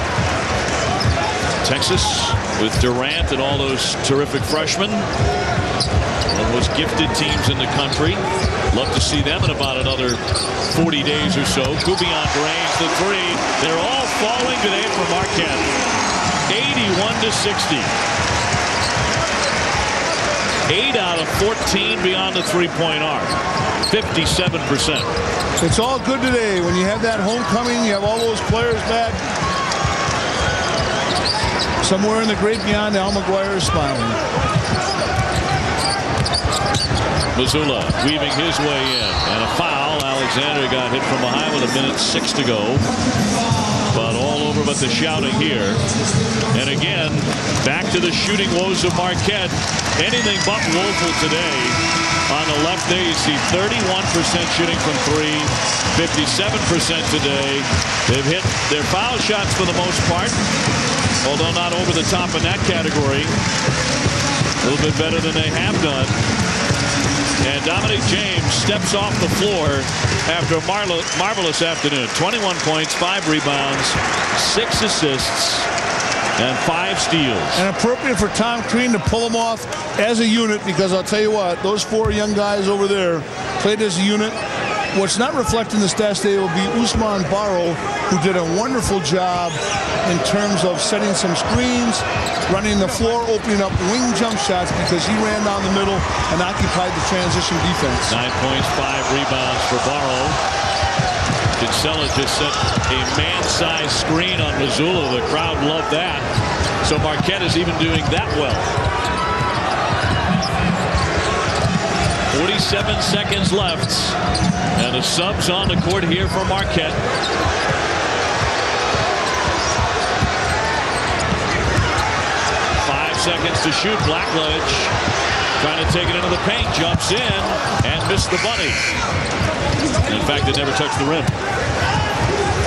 Texas with Durant and all those terrific freshmen. One of the most gifted teams in the country. Love to see them in about another 40 days or so. Kubian drains the 3. They're all falling today for Marquette. 81-60. 8 out of 14 beyond the three-point arc. 57%. It's all good today. When you have that homecoming, you have all those players back. Somewhere in the great beyond, Al McGuire is smiling. Mazzulla weaving his way in. And a foul. Alexander got hit from behind with 1:06 to go. But all over but the shouting here. And again, back to the shooting woes of Marquette. Anything but woeful today. On the left there, you see 31% shooting from 3, 57% today. They've hit their foul shots for the most part, although not over the top in that category. A little bit better than they have done. And Dominic James steps off the floor after a marvelous afternoon. 21 points, 5 rebounds, 6 assists. And 5 steals. And appropriate for Tom Crean to pull them off as a unit, because I'll tell you what, those 4 young guys over there played as a unit. What's not reflected in the stats today will be Usman Barrow, who did a wonderful job in terms of setting some screens, running the floor, opening up wing jump shots, because he ran down the middle and occupied the transition defense. 9 points, 5 rebounds for Barrow. Kinsella just set a man-sized screen on Missoula. The crowd loved that. So Marquette is even doing that well. 47 seconds left. And the subs on the court here for Marquette. 5 seconds to shoot. Blackledge trying to take it into the paint. Jumps in and missed the bunny. In fact, it never touched the rim.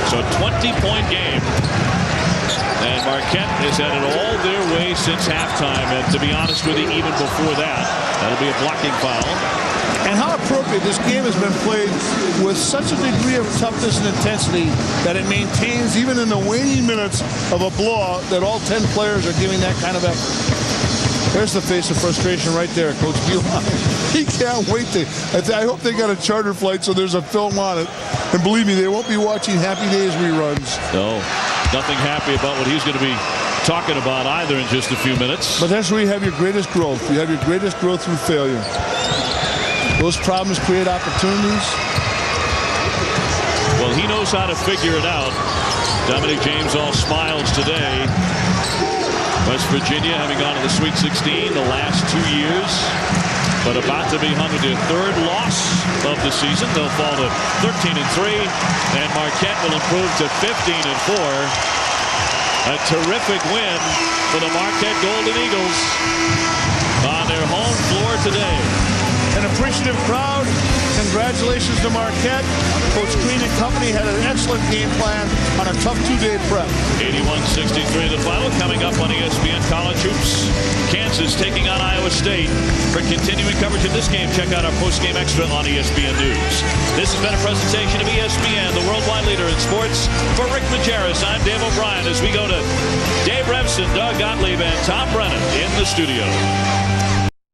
So 20-point game. And Marquette has had it all their way since halftime. And to be honest with you, even before that, that'll be a blocking foul. And how appropriate this game has been played with such a degree of toughness and intensity that it maintains, even in the waning minutes of a blowout, that all 10 players are giving that kind of effort. There's the face of frustration right there, Coach Beeline. He can't wait to. I hope they got a charter flight so there's a film on it. And believe me, they won't be watching Happy Days reruns. No, nothing happy about what he's going to be talking about either in just a few minutes. But that's where you have your greatest growth. You have your greatest growth through failure. Those problems create opportunities. Well, he knows how to figure it out. Dominic James all smiles today. West Virginia having gone to the Sweet 16 the last 2 years, but about to be hung to their 3rd loss of the season. They'll fall to 13-3, and Marquette will improve to 15-4. A terrific win for the Marquette Golden Eagles on their home floor today. An appreciative crowd. Congratulations to Marquette. Coach Crean and company had an excellent game plan on a tough 2-day prep. 81-63 the final. Coming up on ESPN College Hoops, Kansas taking on Iowa State. For continuing coverage of this game, check out our post-game extra on ESPN News. This has been a presentation of ESPN, the worldwide leader in sports. For Rick Majerus, I'm Dave O'Brien as we go to Dave Revson, Doug Gottlieb, and Tom Brennan in the studio.